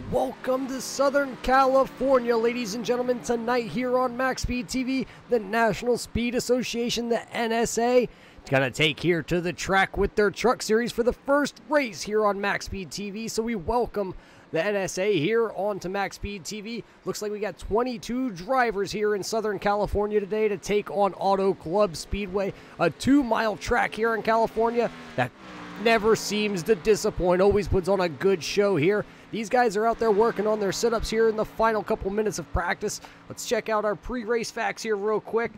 Welcome to Southern California, ladies and gentlemen. Tonight here on MaxSpeedTV, the National Speed Association, the NSA, is going to take here to the track with their truck series for the first race here on MaxSpeedTV. So we welcome the NSA here onto MaxSpeedTV. Looks like we got 22 drivers here in Southern California today to take on Auto Club Speedway, a 2-mile track here in California that never seems to disappoint, always puts on a good show here. These guys are out there working on their setups here in the final couple minutes of practice. Let's check out our pre-race facts here real quick.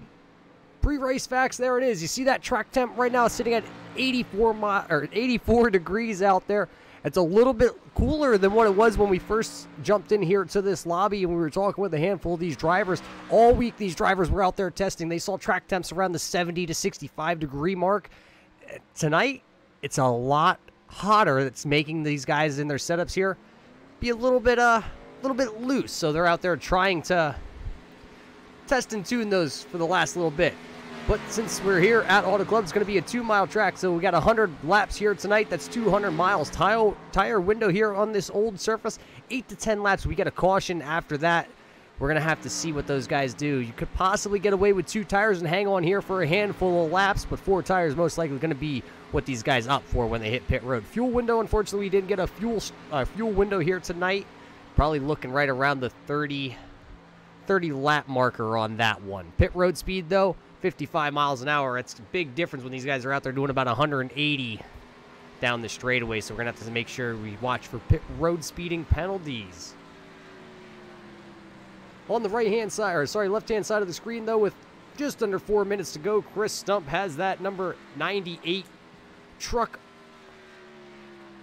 Pre-race facts, there it is. You see that track temp right now sitting at 84 degrees out there. It's a little bit cooler than what it was when we first jumped in here to this lobby and we were talking with a handful of these drivers. All week these drivers were out there testing. They saw track temps around the 70 to 65 degree mark. Tonight, it's a lot hotter. That's making these guys in their setups here be a little bit loose. So they're out there trying to test and tune those for the last little bit. But since we're here at Auto Club, it's going to be a 2-mile track. So we got 100 laps here tonight. That's 200 miles. Tire window here on this old surface, 8 to 10 laps. We get a caution after that. We're going to have to see what those guys do. You could possibly get away with 2 tires and hang on here for a handful of laps, but 4 tires most likely going to be what these guys opt for when they hit pit road. Fuel window, unfortunately, we didn't get a fuel window here tonight. Probably looking right around the 30 lap marker on that one. Pit road speed, though, 55 miles an hour. It's a big difference when these guys are out there doing about 180 down the straightaway, so we're going to have to make sure we watch for pit road speeding penalties. On the right-hand side, or sorry, left-hand side of the screen, though, with just under 4 minutes to go, Chris Stump has that number 98 truck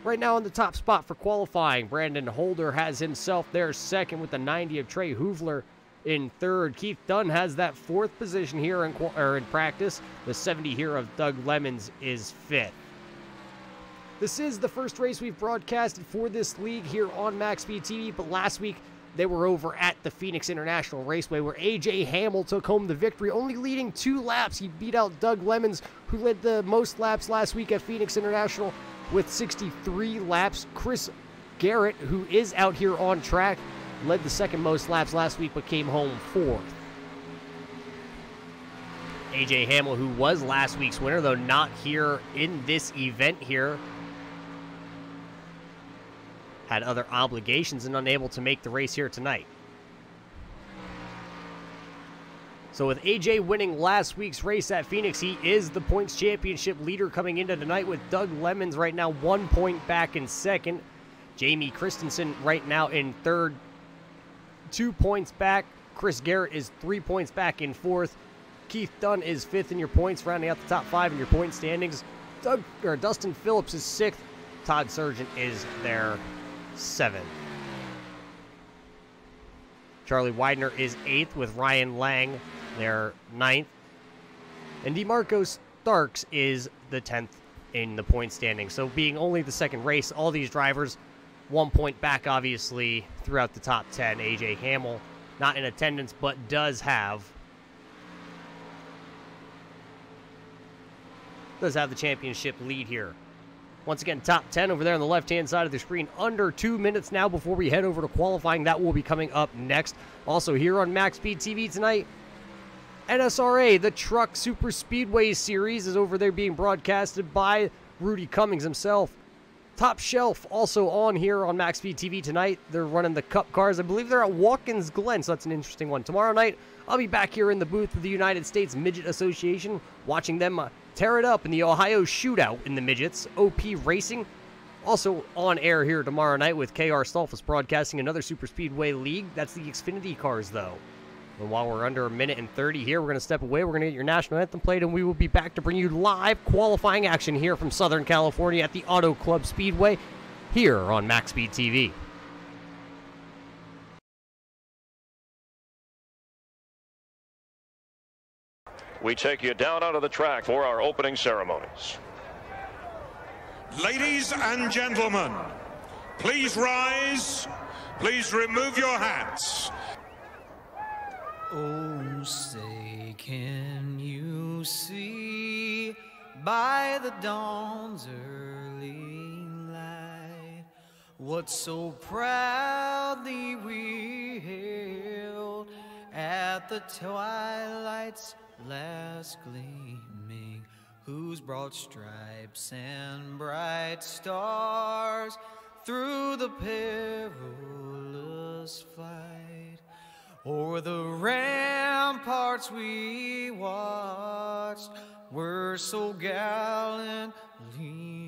right now in the top spot for qualifying. Brandon Holder has himself there second with the 90 of Trey Hoovler in third. Keith Dunn has that 4th position here in practice. The 70 here of Doug Lemons is 5th. This is the first race we've broadcasted for this league here on MaxSpeedTV, but last week they were over at the Phoenix International Raceway where A.J. Hamill took home the victory, only leading 2 laps. He beat out Doug Lemons, who led the most laps last week at Phoenix International with 63 laps. Chris Garrett, who is out here on track, led the second most laps last week but came home 4th. A.J. Hamill, who was last week's winner, though not here in this event here, had other obligations and unable to make the race here tonight. So with AJ winning last week's race at Phoenix, he is the points championship leader coming into tonight with Doug Lemons right now 1 point back in second. Jamie Christensen right now in third, 2 points back. Chris Garrett is 3 points back in fourth. Keith Dunn is 5th in your points, rounding out the top 5 in your point standings. Dustin Phillips is 6th. Todd Sargent is there 7th. Charlie Widener is 8th with Ryan Lang there 9th. And DeMarco Starks is the 10th in the point standing. So being only the second race, all these drivers 1 point back obviously throughout the top 10. AJ Hamill not in attendance but does have the championship lead here. Once again, top 10 over there on the left-hand side of the screen. Under 2 minutes now before we head over to qualifying. That will be coming up next. Also here on MaxSpeedTV tonight, NSRA, the Truck Super Speedway Series, is over there being broadcasted by Rudy Cummings himself. Top Shelf also on here on MaxSpeedTV tonight. They're running the Cup cars. I believe they're at Watkins Glen, so that's an interesting one. Tomorrow night, I'll be back here in the booth with the United States Midget Association, watching them tear it up in the Ohio Shootout in the midgets. OP Racing also on air here tomorrow night with KR Stolfus broadcasting another Super Speedway League. That's the Xfinity cars, though. And while we're under 1 minute and 30 here, we're going to step away. We're going to get your national anthem played, and we will be back to bring you live qualifying action here from Southern California at the Auto Club Speedway here on MaxSpeedTV. We take you down onto the track for our opening ceremonies. Ladies and gentlemen, please rise. Please remove your hats. Oh, say, can you see by the dawn's early light what so proudly we hailed at the twilight's last gleaming, whose broad stripes and bright stars through the perilous fight o'er the ramparts we watched were so gallantly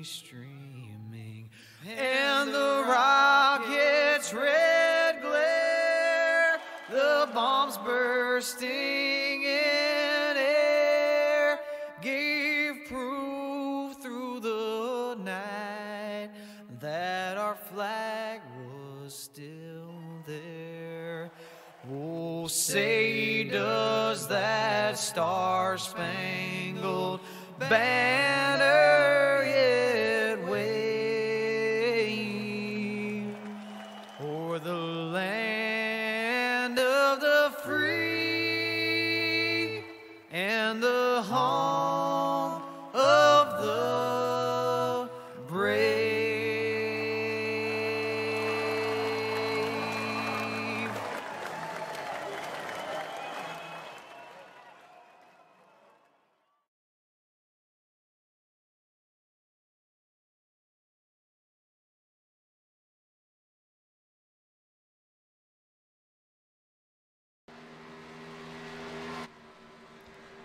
streaming, and the rocket's red glare, the bombs bursting in air, gave proof through the night that our flag was still there. Oh, say does that star-spangled banner yet wave o'er the land of the free and the home of the brave?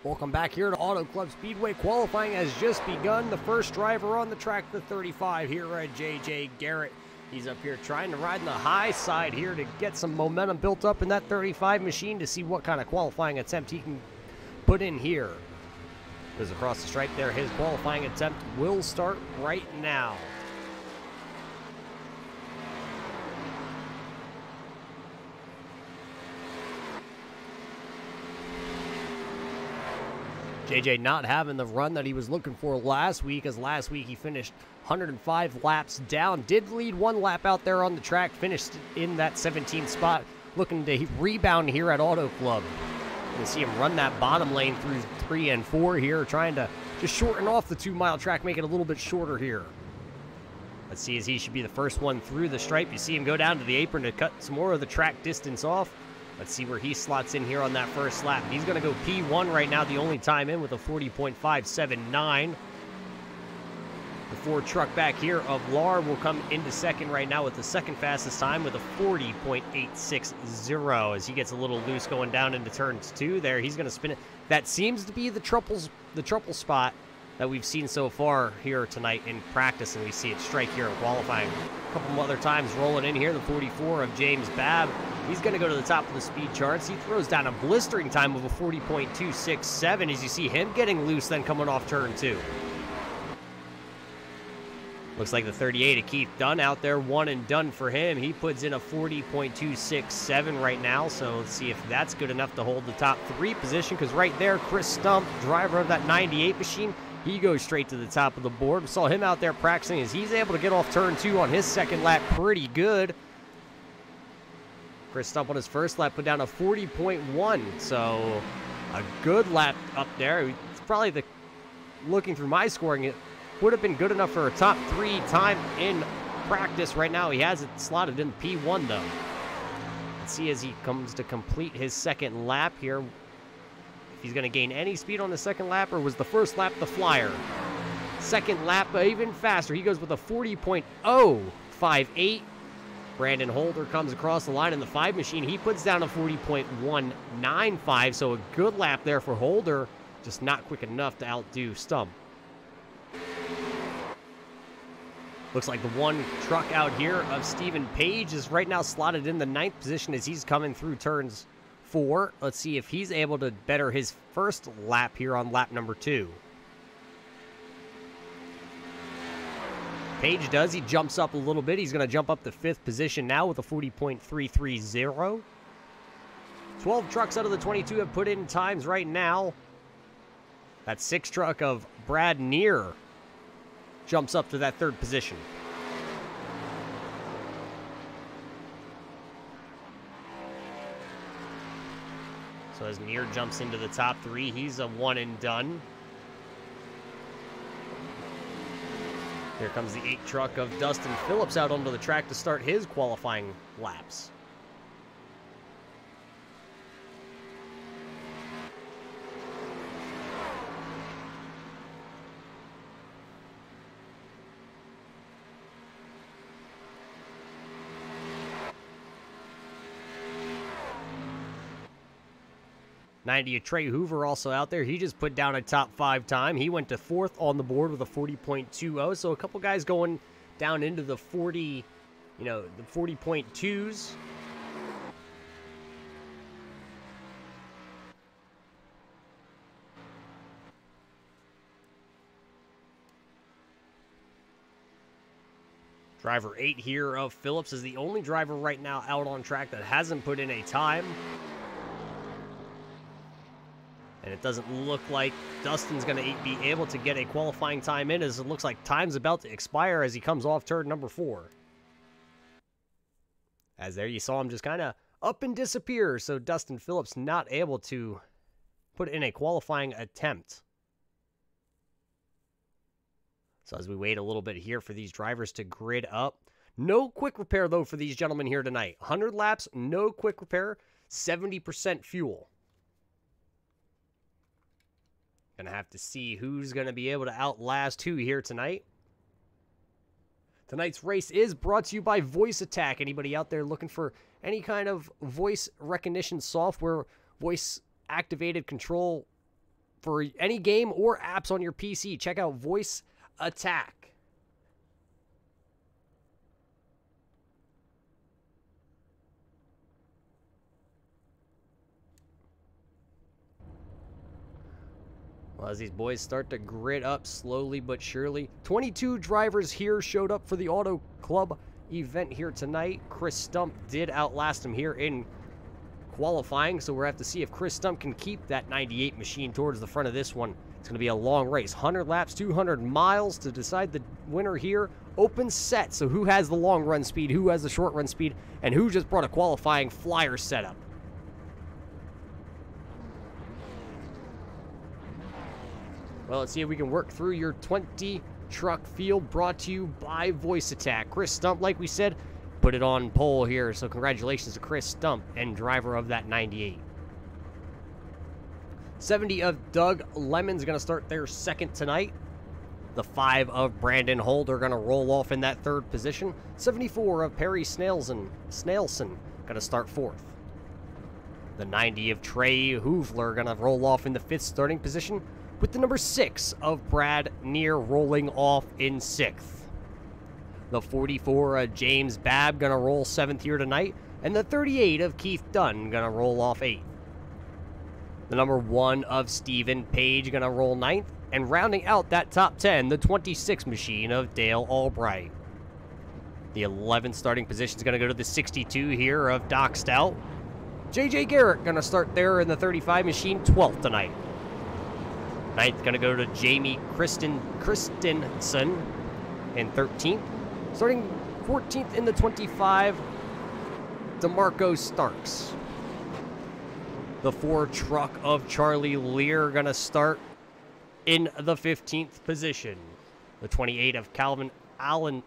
Welcome back here to Auto Club Speedway. Qualifying has just begun. The first driver on the track, the 35 here at J.J. Garrett. He's up here trying to ride on the high side here to get some momentum built up in that 35 machine to see what kind of qualifying attempt he can put in here. Goes across the stripe there. His qualifying attempt will start right now. JJ not having the run that he was looking for last week, as last week he finished 105 laps down. Did lead one lap out there on the track, finished in that 17th spot, looking to rebound here at Auto Club. You can see him run that bottom lane through 3 and 4 here, trying to just shorten off the 2-mile track, make it a little bit shorter here. Let's see, as he should be the first one through the stripe. You see him go down to the apron to cut some more of the track distance off. Let's see where he slots in here on that first lap. He's going to go P1 right now, the only time in, with a 40.579. The Ford truck back here of Lar will come into second right now with the second fastest time with a 40.860. As he gets a little loose going down into turns 2 there, he's going to spin it. That seems to be the trouble spot that we've seen so far here tonight in practice, and we see it strike here in qualifying. A couple other times rolling in here, the 44 of James Babb. He's going to go to the top of the speed charts. He throws down a blistering time of a 40.267 as you see him getting loose then coming off turn 2. Looks like the 38 of Keith Dunn out there, one and done for him. He puts in a 40.267 right now, so let's see if that's good enough to hold the top 3 position, because right there, Chris Stump, driver of that 98 machine, he goes straight to the top of the board. We saw him out there practicing as he's able to get off turn 2 on his second lap pretty good. Chris Stump on his first lap put down a 40.1, so a good lap up there. It's probably looking through my scoring, it would have been good enough for a top 3 time in practice. Right now he has it slotted in P1 though. Let's see as he comes to complete his second lap here, if he's going to gain any speed on the second lap, or was the first lap the flyer? Second lap even faster. He goes with a 40.058. Brandon Holder comes across the line in the 5 machine. He puts down a 40.195, so a good lap there for Holder, just not quick enough to outdo Stump. Looks like the one truck out here of Stephen Page is right now slotted in the 9th position as he's coming through turns 4. Let's see if he's able to better his first lap here on lap number 2. Page does. He jumps up a little bit. He's going to jump up to 5th position now with a 40.330. 12 trucks out of the 22 have put in times right now. That 6 truck of Brad Neer jumps up to that 3rd position. So as Neer jumps into the top 3, he's a one and done. Here comes the 8 truck of Dustin Phillips out onto the track to start his qualifying laps. '90 Trey Hoover also out there. He just put down a top 5 time. He went to 4th on the board with a 40.20. So a couple guys going down into the 40, the 40.2s. Driver 8 here of Phillips is the only driver right now out on track that hasn't put in a time. And it doesn't look like Dustin's going to be able to get a qualifying time in, as it looks like time's about to expire as he comes off turn number 4. As there you saw him just kind of up and disappear, so Dustin Phillips not able to put in a qualifying attempt. So as we wait a little bit here for these drivers to grid up. No quick repair, though, for these gentlemen here tonight. 100 laps, no quick repair, 70% fuel. Gonna have to see who's gonna be able to outlast who here tonight. Tonight's race is brought to you by Voice Attack. Anybody out there looking for any kind of voice recognition software, voice activated control for any game or apps on your PC, check out Voice Attack. Well, as these boys start to grid up slowly but surely. 22 drivers here showed up for the Auto Club event here tonight. Chris Stump did outlast him here in qualifying, so we're going to have to see if Chris Stump can keep that 98 machine towards the front of this one. It's going to be a long race. 100 laps, 200 miles to decide the winner here. Open set, so who has the long run speed, who has the short run speed, and who just brought a qualifying flyer setup. Well, let's see if we can work through your 20 truck field, brought to you by Voice Attack. Chris Stump, like we said, put it on pole here, so congratulations to Chris Stump and driver of that 98. 70 of Doug Lemon's going to start their second tonight. The 5 of Brandon Holt are going to roll off in that 3rd position. 74 of Perry Snailson going to start 4th. The 90 of Trey Hoovler going to roll off in the 5th starting position, with the number 6 of Brad Neer rolling off in 6th. The 44 of James Babb going to roll 7th here tonight, and the 38 of Keith Dunn going to roll off 8th. The number 1 of Stephen Page going to roll 9th, and rounding out that top 10, the 26 machine of Dale Albright. The 11th starting position is going to go to the 62 here of Doc Stout. J.J. Garrett going to start there in the 35 machine, 12th tonight. 9th going to go to Jamie Christensen in 13th. Starting 14th in the 25, DeMarco Starks. The 4 truck of Charlie Lear going to start in the 15th position. The 28 of Calvin Allenson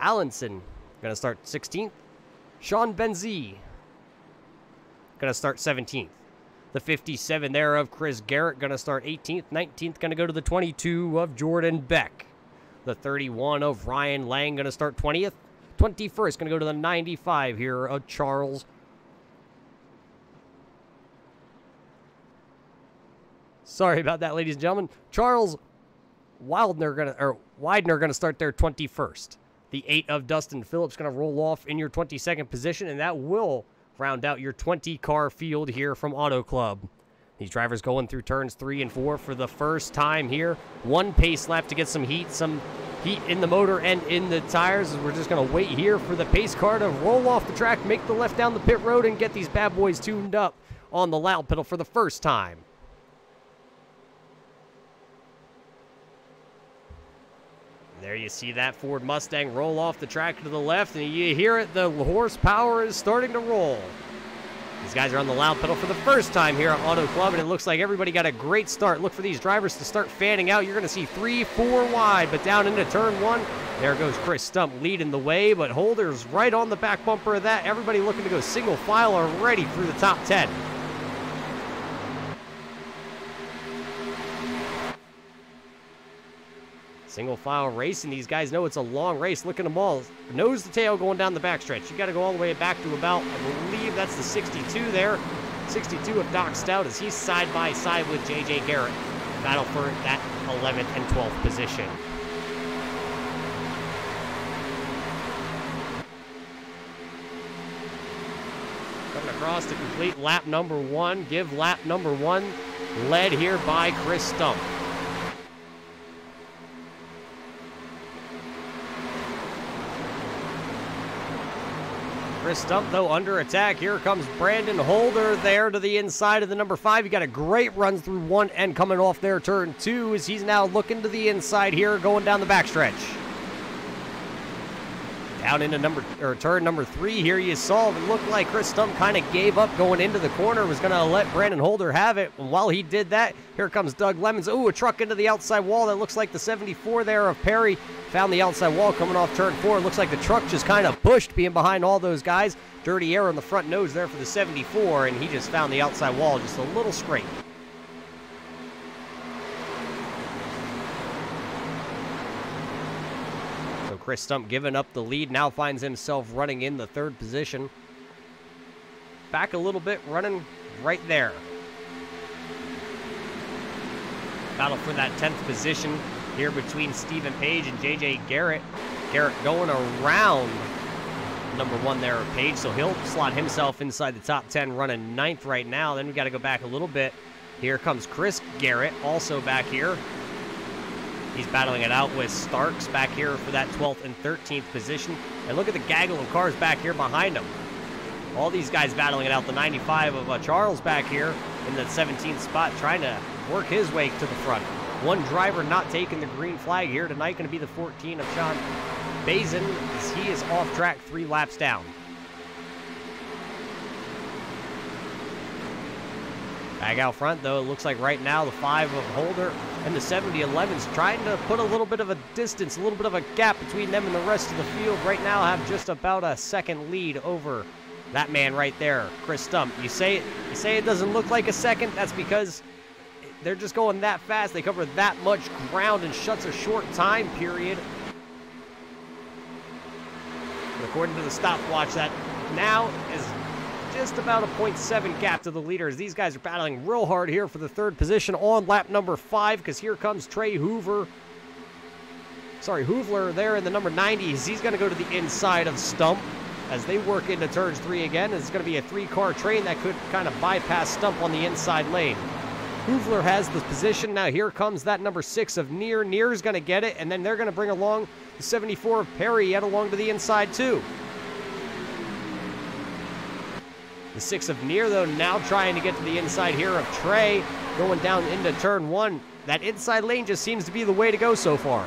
going to start 16th. Sean Benzie going to start 17th. The 57 there of Chris Garrett going to start 18th. 19th going to go to the 22 of Jordan Beck. The 31 of Ryan Lang going to start 20th. 21st going to go to the 95 here of Charles. Sorry about that, ladies and gentlemen. Charles Widener going to start there 21st. The 8 of Dustin Phillips going to roll off in your 22nd position, and that will round out your 20-car field here from Auto Club. These drivers going through turns 3 and 4 for the first time here. 1 pace lap to get some heat in the motor and in the tires. We're just going to wait here for the pace car to roll off the track, make the left down the pit road, and get these bad boys tuned up on the loud pedal for the first time. There you see that Ford Mustang roll off the track to the left, and you hear it, the horsepower is starting to roll. These guys are on the loud pedal for the first time here at Auto Club, and it looks like everybody got a great start. Look for these drivers to start fanning out. You're going to see 3, 4 wide, but down into turn 1, there goes Chris Stump leading the way, but Holder's right on the back bumper of that. Everybody looking to go single file already through the top 10. Single file racing. These guys know it's a long race. Look at them all. Nose to tail going down the backstretch. You got to go all the way back to about, I believe that's the 62 there. 62 of Doc Stout as he's side by side with J.J. Garrett. Battle for that 11th and 12th position. Coming across to complete lap number 1. Give lap number 1 led here by Chris Stump. Chris Stump, though, under attack. Here comes Brandon Holder there to the inside of the number 5. He got a great run through 1 and coming off there turn 2 as he's now looking to the inside here, going down the backstretch. Down into turn number 3 here, you saw it looked like Chris Stump kind of gave up going into the corner, was going to let Brandon Holder have it. And while he did that, here comes Doug Lemons. Ooh, a truck into the outside wall. That looks like the 74 there of Perry. Found the outside wall coming off turn 4. It looks like the truck just kind of pushed being behind all those guys. Dirty air on the front nose there for the 74, and he just found the outside wall just a little scrape. Chris Stump giving up the lead, now finds himself running in the 3rd position. Back a little bit, running right there. Battle for that 10th position here between Stephen Page and J.J. Garrett. Garrett going around number 1 there of Page, so he'll slot himself inside the top 10, running 9th right now. Then we got to go back a little bit. Here comes Chris Garrett, also back here. He's battling it out with Starks back here for that 12th and 13th position. And look at the gaggle of cars back here behind him. All these guys battling it out. The 95 of Charles back here in the 17th spot, trying to work his way to the front. One driver not taking the green flag here tonight, going to be the 14 of Sean Bazin, as he is off track 3 laps down. Back out front, though, it looks like right now the 5 of Holder and the 70-11's trying to put a little bit of a distance, a little bit of a gap between them and the rest of the field. Right now have just about a 2nd lead over that man right there, Chris Stump. You say it doesn't look like a 2nd. That's because they're just going that fast. They cover that much ground in such a short time period. And according to the stopwatch, that now is just about a 0.7 gap to the leaders. These guys are battling real hard here for the 3rd position on lap number 5, because here comes Trey Hoovler there in the number 90s. He's going to go to the inside of Stump as they work into turns 3 again. It's going to be a 3-car train that could kind of bypass Stump on the inside lane. Hoovler has the position. Now here comes that number 6 of Neer. Neer's going to get it, and then they're going to bring along the 74 of Perry yet along to the inside too. The 6 of Neer, though, now trying to get to the inside here of Trey, going down into turn 1. That inside lane just seems to be the way to go so far.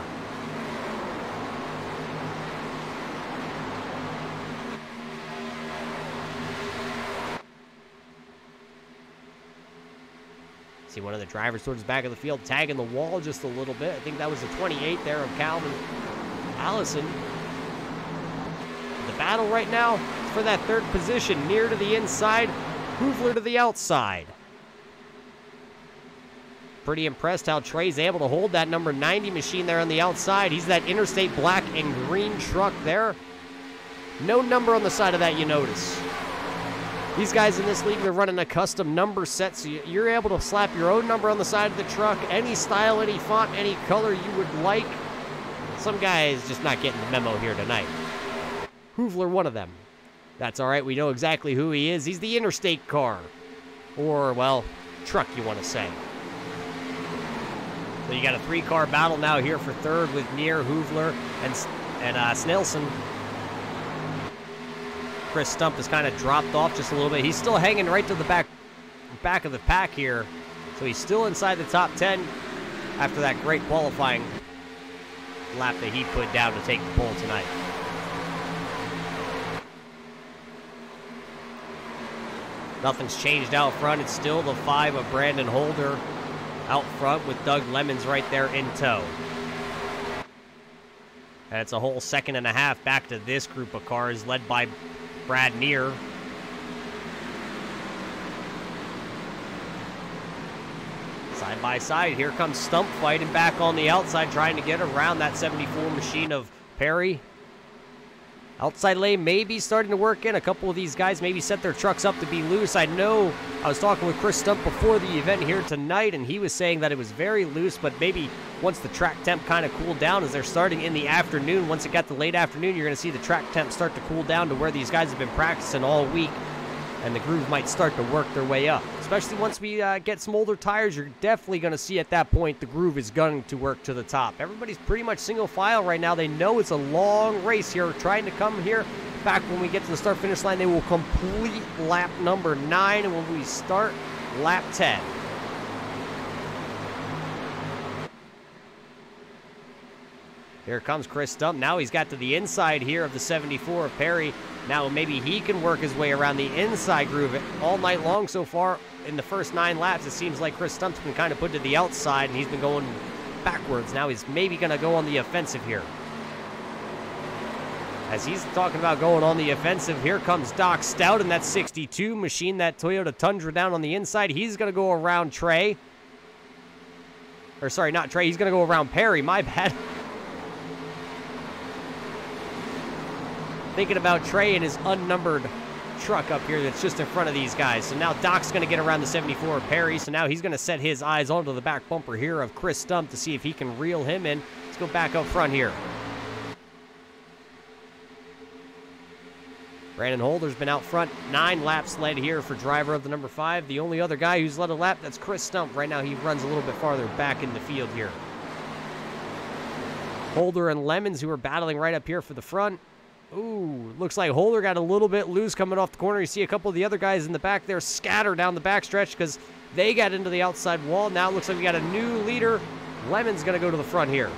See one of the drivers towards the back of the field tagging the wall just a little bit. I think that was the 28 there of Calvin Allison. The battle right now for that 3rd position, Neer to the inside, Hoovler to the outside. Pretty impressed how Trey's able to hold that number 90 machine there on the outside. He's that Interstate black and green truck there. No number on the side of that, you notice. These guys in this league, they're running a custom number set, so you're able to slap your own number on the side of the truck, any style, any font, any color you would like. Some guys just not getting the memo here tonight. Hoovler, one of them. That's all right. We know exactly who he is. He's the Interstate car. Or, well, truck, you want to say. So you got a 3-car battle now here for 3rd with Neer, Hoovler, and Snelson. Chris Stump has kind of dropped off just a little bit. He's still hanging right to the back of the pack here. So he's still inside the top 10 after that great qualifying lap that he put down to take the pole tonight. Nothing's changed out front. It's still the 5 of Brandon Holder out front with Doug Lemons right there in tow. And it's a whole second and a half back to this group of cars led by Brad Neer. Side by side, here comes Stump fighting back on the outside, trying to get around that 74 machine of Perry. Outside lane maybe starting to work in. A couple of these guys maybe set their trucks up to be loose. I know I was talking with Chris Stump before the event here tonight, and he was saying that it was very loose, but maybe once the track temp kind of cooled down as they're starting in the afternoon, once it got to late afternoon, you're going to see the track temp start to cool down to where these guys have been practicing all week, and the groove might start to work their way up. Especially once we get some older tires, you're definitely going to see at that point the groove is going to work to the top. Everybody's pretty much single file right now. They know it's a long race here, trying to come here. Back when we get to the start-finish line, they will complete lap number 9, and when we start lap 10. Here comes Chris Stump. Now he's got to the inside here of the 74 of Perry. Now maybe he can work his way around the inside groove. All night long so far in the first 9 laps, it seems like Chris Stump's been kind of put to the outside, and he's been going backwards. Now he's maybe going to go on the offensive here. As he's talking about going on the offensive, here comes Doc Stout in that 62 machine, that Toyota Tundra down on the inside. He's going to go around Trey. Or sorry, not Trey. He's going to go around Perry. My bad. Thinking about Trey and his unnumbered truck up here that's just in front of these guys. So now Doc's going to get around the 74 of Perry. So now he's going to set his eyes onto the back bumper here of Chris Stump to see if he can reel him in. Let's go back up front here. Brandon Holder's been out front. 9 laps led here for driver of the number 5. The only other guy who's led a lap, that's Chris Stump. Right now he runs a little bit farther back in the field here. Holder and Lemons, who are battling right up here for the front. Ooh, looks like Holder got a little bit loose coming off the corner. You see a couple of the other guys in the back there scatter down the backstretch because they got into the outside wall. Now it looks like we got a new leader. Lemon's going to go to the front here.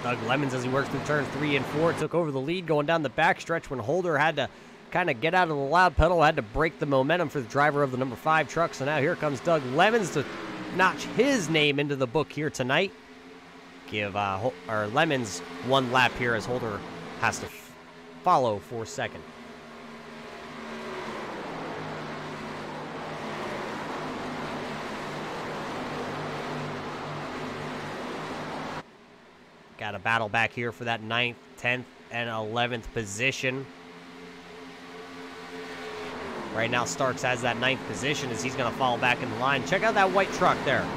Doug Lemons, as he works through turns 3 and 4, took over the lead going down the backstretch when Holder had to kind of get out of the loud pedal, had to break the momentum for the driver of the number 5 truck. So now here comes Doug Lemons to notch his name into the book here tonight. Give Lemons 1 lap here as Holder has to follow for second. Got a battle back here for that 9th, 10th, and 11th position. Right now Starks has that 9th position as he's going to fall back in the line. Check out that white truck there.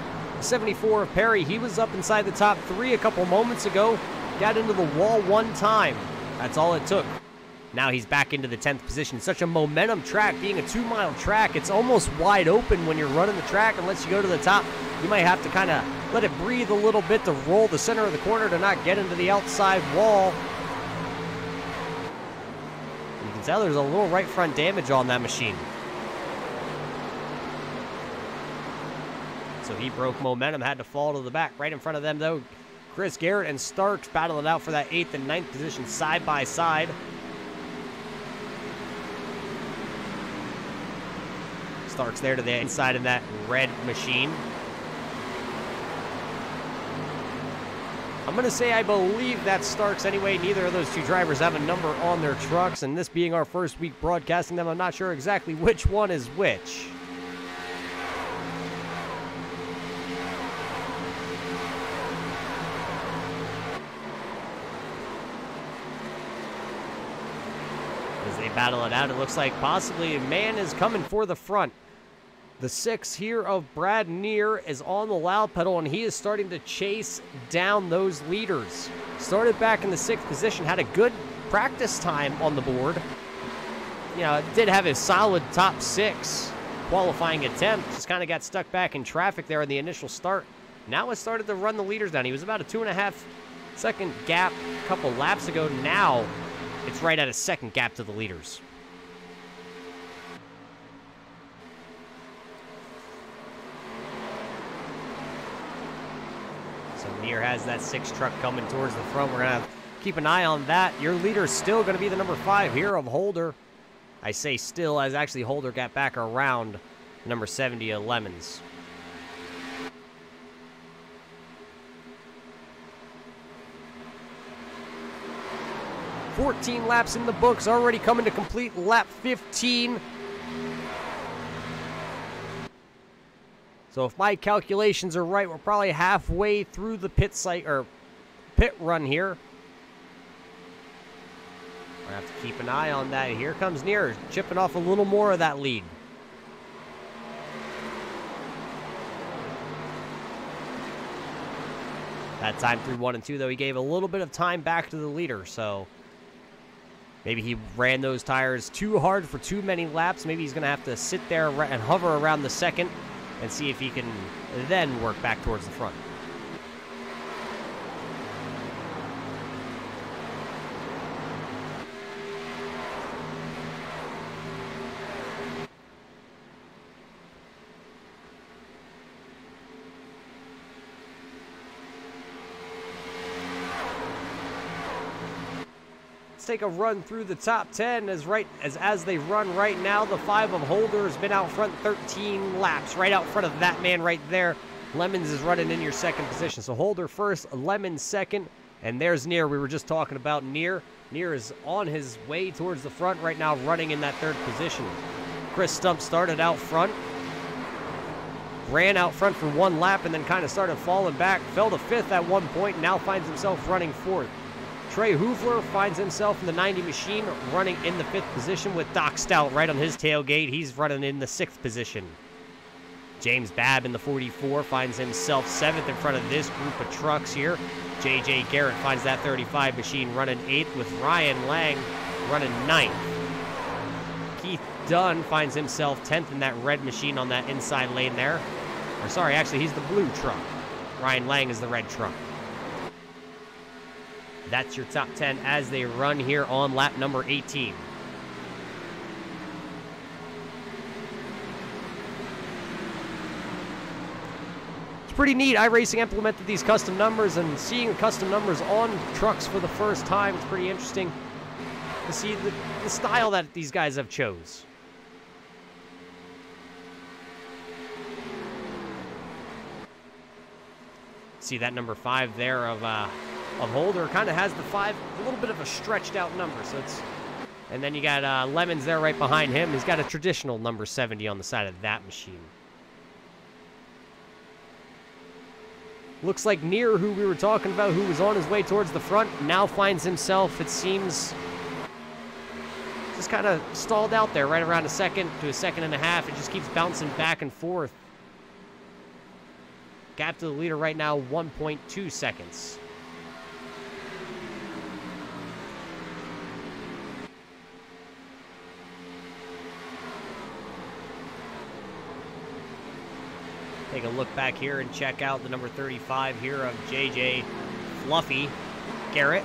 74 of Perry, he was up inside the top 3 a couple moments ago. Got into the wall 1 time. That's all it took. Now he's back into the 10th position. Such a momentum track, being a 2-mile track. It's almost wide open when you're running the track. Unless you go to the top, you might have to kind of let it breathe a little bit to roll the center of the corner to not get into the outside wall. You can tell there's a little right front damage on that machine. So he broke momentum, had to fall to the back. Right in front of them, though, Chris Garrett and Starks battling out for that 8th and 9th position side by side. Starks there to the inside of that red machine. I'm going to say I believe that's Starks anyway. Neither of those 2 drivers have a number on their trucks, and this being our first week broadcasting them, I'm not sure exactly which one is which. Battle it out. It looks like possibly a man is coming for the front. The 6 here of Brad Neer is on the loud pedal, and he is starting to chase down those leaders. Started back in the 6th position, had a good practice time on the board. You know, did have a solid top 6 qualifying attempt. Just kind of got stuck back in traffic there in the initial start. Now it started to run the leaders down. He was about a 2.5-second gap a couple laps ago. Now it's right at a 2nd gap to the leaders. So Neer has that 6 truck coming towards the front. We're going to keep an eye on that. Your leader is still going to be the number 5 here of Holder. I say still, as actually Holder got back around number 70 of Lemons. "14 laps in the books, already coming to complete lap 15. So if my calculations are right, we're probably halfway through the pit run here. We're gonna have to keep an eye on that. Here comes Near, chipping off a little more of that lead. That time through 1 and 2, though, he gave a little bit of time back to the leader, so maybe he ran those tires too hard for too many laps. Maybe he's going to have to sit there and hover around the second and see if he can then work back towards the front. Take a run through the top 10 as they run right now. The 5 of Holder has been out front 13 laps, right out front of that man right there. Lemons is running in your second position. So Holder first, Lemons second, and there's Near. We were just talking about Near. Near is on his way towards the front right now, running in that third position. Chris Stump started out front, ran out front for 1 lap, and then kind of started falling back. Fell to 5th at one point, and now finds himself running 4th. Trey Hoofler finds himself in the 90 machine, running in the 5th position with Doc Stout right on his tailgate. He's running in the 6th position. James Babb in the 44 finds himself 7th in front of this group of trucks here. JJ Garrett finds that 35 machine running 8th, with Ryan Lang running 9th. Keith Dunn finds himself 10th in that red machine on that inside lane there. Or sorry, actually he's the blue truck. Ryan Lang is the red truck. That's your top 10 as they run here on lap number 18. It's pretty neat. iRacing implemented these custom numbers, and seeing the custom numbers on trucks for the first time, it's pretty interesting to see the style that these guys have chose. See that number 5 there of Holder kind of has the 5, a little bit of a stretched out number. So it's, and then you got Lemons there right behind him. He's got a traditional number 70 on the side of that machine. Looks like Near, who we were talking about, who was on his way towards the front, now finds himself, it seems, just kind of stalled out there right around a second to a second and a half. It just keeps bouncing back and forth. Gap to the leader right now, 1.2 seconds. Take a look back here and check out the number 35 here of JJ Fluffy Garrett.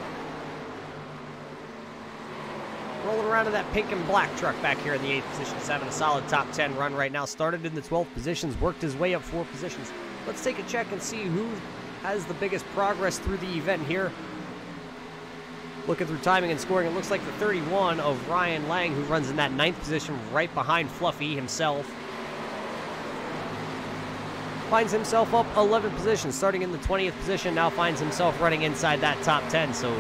Rolling around in that pink and black truck back here in the 8th position. He's having a solid top 10 run right now. Started in the 12th positions, worked his way up 4 positions. Let's take a check and see who has the biggest progress through the event here. Looking through timing and scoring, it looks like the 31 of Ryan Lang, who runs in that 9th position right behind Fluffy himself, finds himself up 11 positions, starting in the 20th position, now finds himself running inside that top 10, so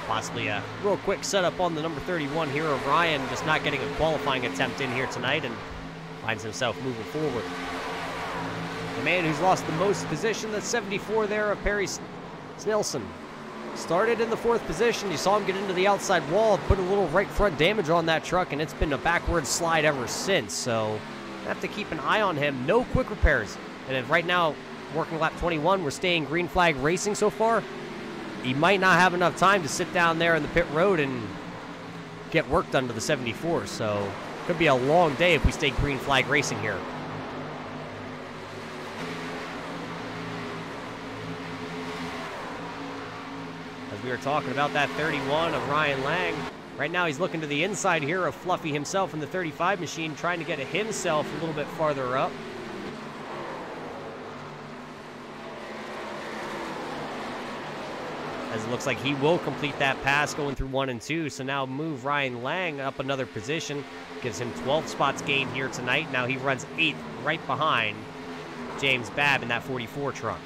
possibly a real quick setup on the number 31 here of Ryan, just not getting a qualifying attempt in here tonight, and finds himself moving forward. The man who's lost the most position, that's 74 there of Perry Snelson. Started in the 4th position, you saw him get into the outside wall, put a little right front damage on that truck, and it's been a backward slide ever since, so have to keep an eye on him. No quick repairs. And then right now, working lap 21, we're staying green flag racing so far. He might not have enough time to sit down there in the pit road and get work done to the 74. So could be a long day if we stay green flag racing here. As we were talking about that 31 of Ryan Lang, right now he's looking to the inside here of Fluffy himself in the 35 machine, trying to get himself a little bit farther up. as it looks like he will complete that pass going through 1 and 2. So now move Ryan Lang up another position. Gives him 12 spots gained here tonight. Now he runs 8th right behind James Babb in that 44 truck.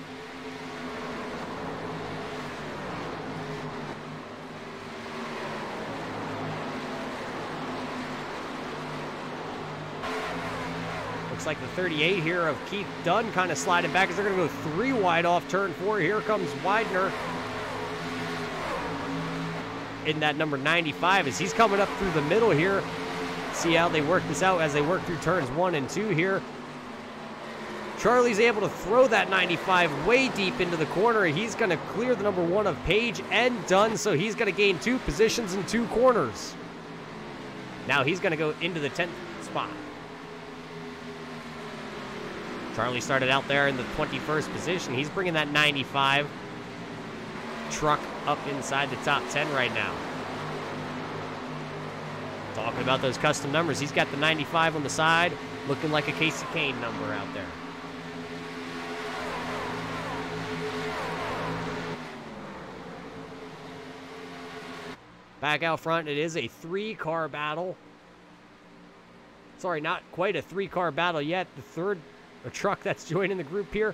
Looks like the 38 here of Keith Dunn kind of sliding back as they're going to go 3 wide off turn 4. Here comes Widener in that number 95 as he's coming up through the middle here. See how they work this out as they work through turns 1 and 2 here. Charlie's able to throw that 95 way deep into the corner. He's going to clear the number 1 of Page and Dunn, so he's going to gain 2 positions in 2 corners. Now he's going to go into the 10th spot. Charlie started out there in the 21st position. He's bringing that 95 truck up inside the top 10 right now. Talking about those custom numbers, he's got the 95 on the side, looking like a Casey Kane number out there. Back out front, it is a 3-car battle. Sorry, not quite a 3-car battle yet. The third truck that's joining the group here.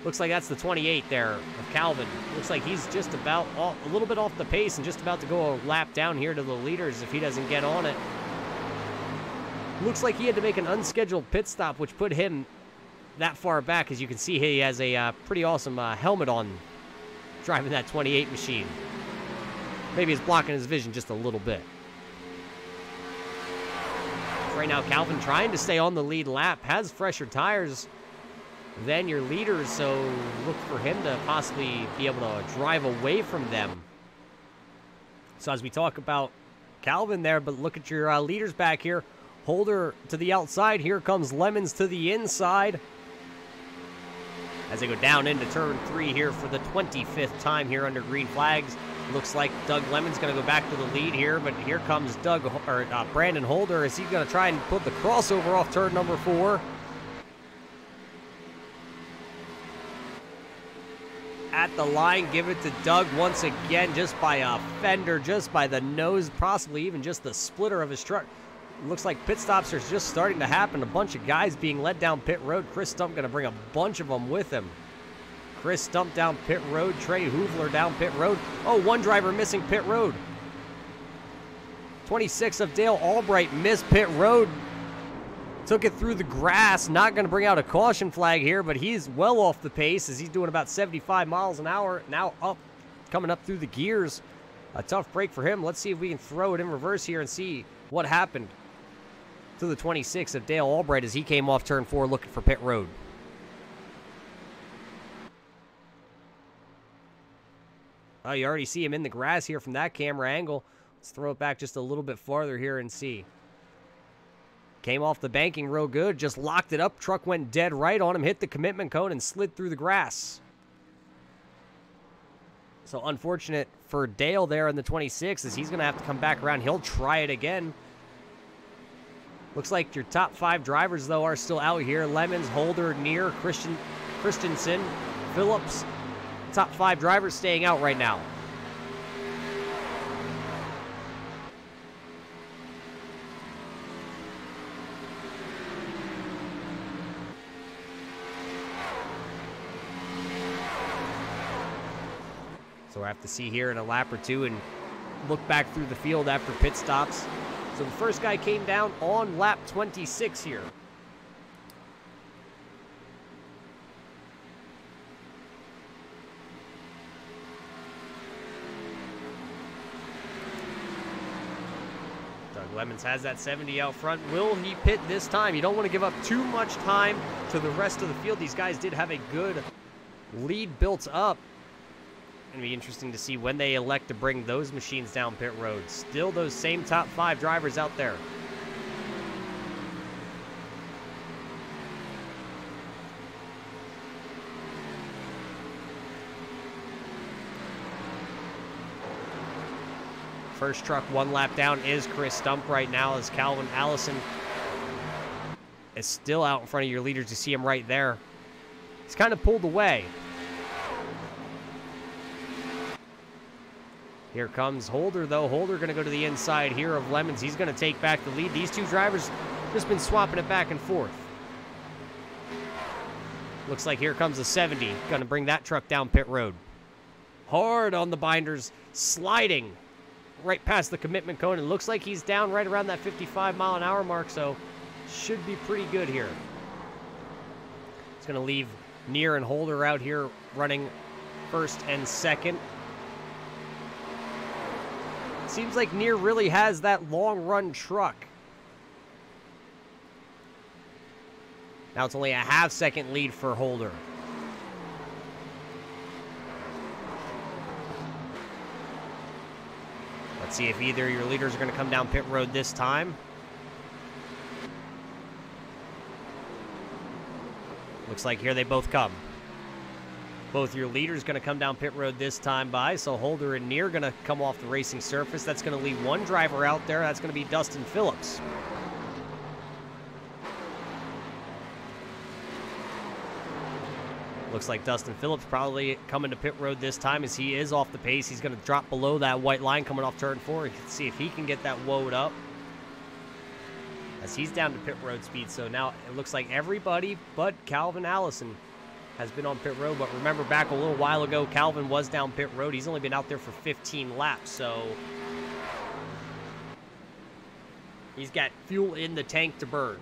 Looks like that's the 28 there of Calvin. Looks like he's just about a little bit off the pace and just about to go a lap down here to the leaders if he doesn't get on it. Looks like he had to make an unscheduled pit stop, which put him that far back. As you can see, he has a pretty awesome helmet on driving that 28 machine. Maybe it's blocking his vision just a little bit. Right now, Calvin trying to stay on the lead lap, has fresher tires than your leaders, so look for him to possibly be able to drive away from them. So as we talk about Calvin there, but look at your leaders back here. Holder to the outside. Here comes Lemons to the inside as they go down into turn 3 here for the 25th time here under green flags. Looks like Doug Lemon's going to go back to the lead here, but here comes Brandon Holder as he's going to try and put the crossover off turn number 4. At the line, give it to Doug once again, just by a fender, just by the nose, possibly even just the splitter of his truck. Looks like pit stops are just starting to happen. A bunch of guys being led down pit road. Chris Stump going to bring a bunch of them with him. Chris Stump down pit road. Trey Hoovler down pit road. Oh, one driver missing pit road. 26 of Dale Albright missed pit road. Took it through the grass. Not going to bring out a caution flag here, but he's well off the pace as he's doing about 75 miles an hour. Now up, coming up through the gears. A tough break for him. Let's see if we can throw it in reverse here and see what happened to the 26 of Dale Albright as he came off turn 4 looking for pit road. Oh, you already see him in the grass here from that camera angle. Let's throw it back just a little bit farther here and see. Came off the banking real good, just locked it up. Truck went dead right on him, hit the commitment cone, and slid through the grass. So unfortunate for Dale there in the 26 as he's going to have to come back around. He'll try it again. Looks like your top 5 drivers, though, are still out here. Lemons, Holder, Neer, Christensen, Phillips. Top 5 drivers staying out right now. So we'll have to see here in a lap or two and look back through the field after pit stops. So the first guy came down on lap 26 here. Doug Lemons has that 70 out front. Will he pit this time? You don't want to give up too much time to the rest of the field. These guys did have a good lead built up. It'll be interesting to see when they elect to bring those machines down pit road. Still those same top 5 drivers out there. First truck 1 lap down is Chris Stump right now as Calvin Allison is still out in front of your leaders. You see him right there. He's kind of pulled away. Here comes Holder, though. Holder going to go to the inside here of Lemons. He's going to take back the lead. These two drivers just been swapping it back and forth. Looks like here comes the 70. Going to bring that truck down pit road. Hard on the binders, sliding right past the commitment cone. It looks like he's down right around that 55-mile-an-hour mark, so should be pretty good here. It's going to leave Neer and Holder out here running first and second. Seems like Neer really has that long-run truck. Now it's only a half-second lead for Holder. Let's see if either of your leaders are going to come down pit road this time. Looks like here they both come. Both your leaders going to come down pit road this time by, so Holder and Neer going to come off the racing surface. That's going to leave one driver out there. That's going to be Dustin Phillips. Looks like Dustin Phillips probably coming to pit road this time as he is off the pace. He's going to drop below that white line coming off turn 4. You can see if he can get that woed up as he's down to pit road speed. So now it looks like everybody but Calvin Allison has been on pit road. But remember, back a little while ago, Calvin was down pit road. He's only been out there for 15 laps, so he's got fuel in the tank to burn.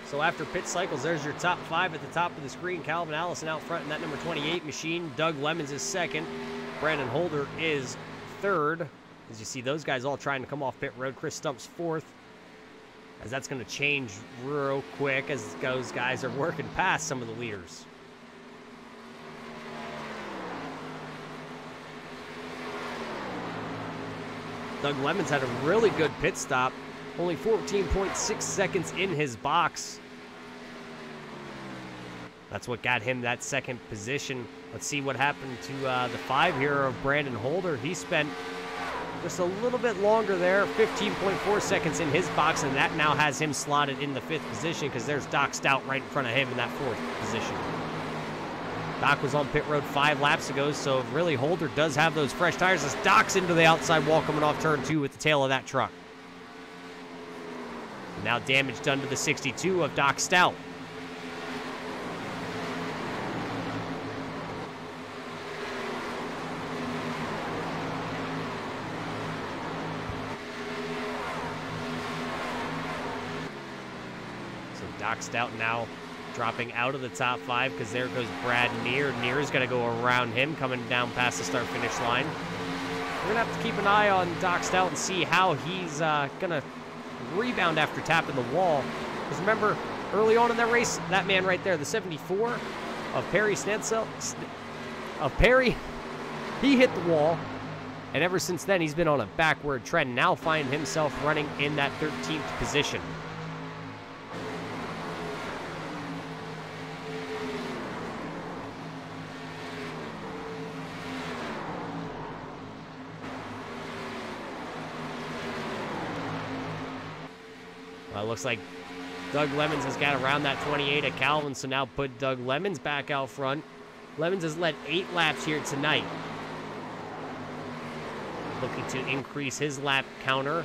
So after pit cycles, there's your top 5 at the top of the screen. Calvin Allison out front in that number 28 machine. Doug Lemons is second. Brandon Holder is third. As you see, those guys all trying to come off pit road. Chris Stump's fourth, as that's going to change real quick as those guys are working past some of the leaders. Doug Lemons had a really good pit stop. Only 14.6 seconds in his box. That's what got him that second position. Let's see what happened to the 5 here of Brandon Holder. He spent just a little bit longer there, 15.4 seconds in his box, and that now has him slotted in the 5th position because there's Doc Stout right in front of him in that 4th position. Doc was on pit road 5 laps ago, so really Holder does have those fresh tires as Doc's into the outside wall coming off turn 2 with the tail of that truck. Now damage done to the 62 of Doc Stout. So Doc Stout now dropping out of the top 5 because there goes Brad Neer. Neer is going to go around him coming down past the start-finish line. We're going to have to keep an eye on Doc Stout and see how he's going to rebound after tapping the wall. Because remember, early on in that race, that man right there, the 74 of Perry Snetzel, he hit the wall. And ever since then, he's been on a backward trend, now finding himself running in that 13th position. Well, it looks like Doug Lemons has got around that 28 at Calvin, so now put Doug Lemons back out front. Lemons has led 8 laps here tonight. Looking to increase his lap counter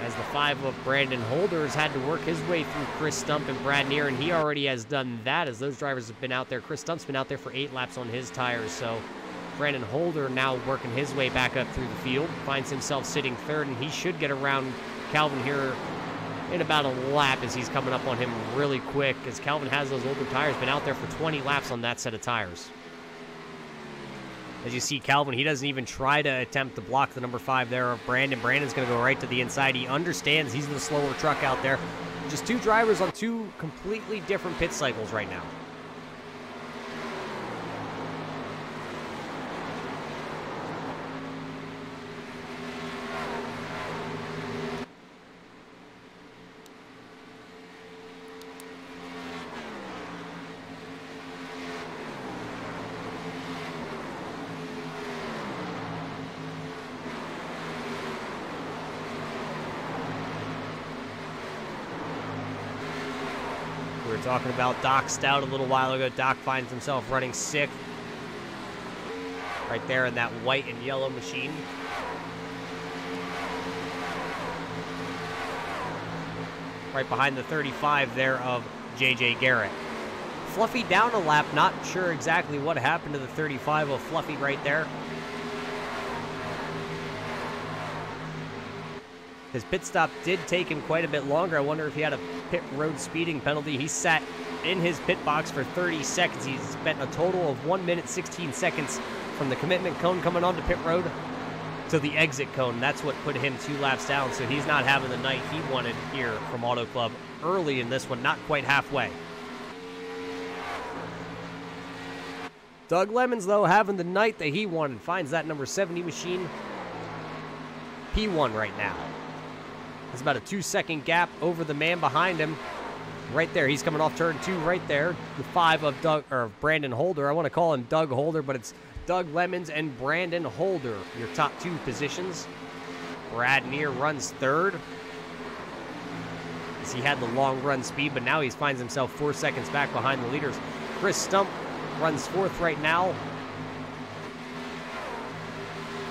as the 5 of Brandon Holder has had to work his way through Chris Stump and Brad Neer, and he already has done that as those drivers have been out there. Chris Stump's been out there for 8 laps on his tires, so Brandon Holder now working his way back up through the field. Finds himself sitting 3rd, and he should get around Calvin here in about a lap as he's coming up on him really quick, as Calvin has those older tires, been out there for 20 laps on that set of tires. As you see, Calvin, he doesn't even try to attempt to block the number 5 there of Brandon. Brandon's going to go right to the inside. He understands he's the slower truck out there. Just 2 drivers on 2 completely different pit cycles right now. We were talking about Doc Stout a little while ago. Doc finds himself running 6th. Right there in that white and yellow machine. Right behind the 35 there of J.J. Garrett. Fluffy down a lap, not sure exactly what happened to the 35 of Fluffy right there. His pit stop did take him quite a bit longer. I wonder if he had a pit road speeding penalty. He sat in his pit box for 30 seconds. He's spent a total of 1 minute 16 seconds from the commitment cone coming onto pit road to the exit cone. That's what put him 2 laps down, so he's not having the night he wanted here from Auto Club early in this one, not quite halfway. Doug Lemons, though, having the night that he wanted. Finds that number 70 machine P1 right now. There's about a 2-second gap over the man behind him. Right there, he's coming off turn 2 right there. The 5 of Brandon Holder. I want to call him Doug Holder, but it's Doug Lemons and Brandon Holder, your top 2 positions. Brad Neer runs 3rd. As he had the long run speed, but now he finds himself 4 seconds back behind the leaders. Chris Stump runs 4th right now.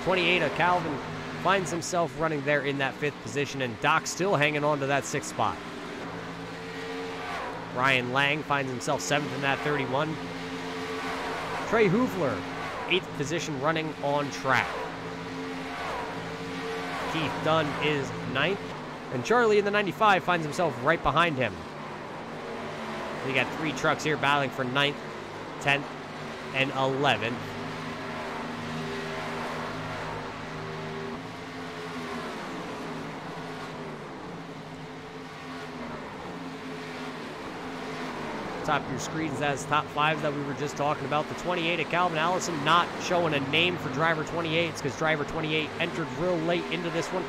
28 of Calvin finds himself running there in that 5th position, and Doc still hanging on to that 6th spot. Ryan Lang finds himself 7th in that 31. Trey Hoovler, 8th position running on track. Keith Dunn is 9th. And Charlie in the 95 finds himself right behind him. We got 3 trucks here battling for 9th, 10th, and 11th. Top of your screens, that's top 5 that we were just talking about. The 28 of Calvin Allison not showing a name for driver 28. It's because driver 28 entered real late into this one.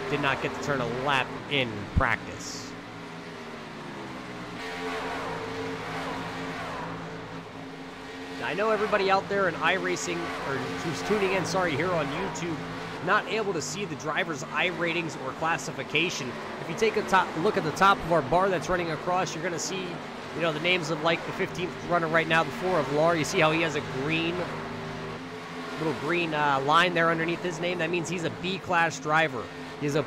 Did not get to turn a lap in practice. Now, I know everybody out there in iRacing, or who's tuning in, here on YouTube, not able to see the driver's iRatings or classification. If you take a look at the top of our bar that's running across, you're going to see, you know, the names of like the 15th runner right now, the 4 of Lar. You see how he has a little green line there underneath his name? That means he's a B-class driver. He has a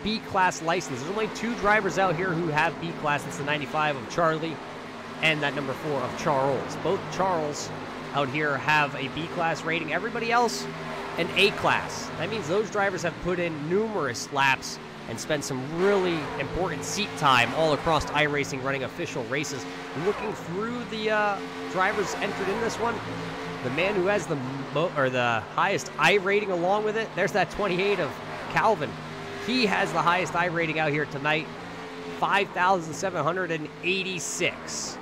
B-class license. There's only 2 drivers out here who have B-class. It's the 95 of Charlie and that number 4 of Charles. Both Charles out here have a B-class rating. Everybody else, an A-class. That means those drivers have put in numerous laps and spent some really important seat time all across iRacing running official races. Looking through the drivers entered in this one, the man who has the highest I rating along with it, there's that 28 of Calvin. He has the highest I rating out here tonight, 5,786.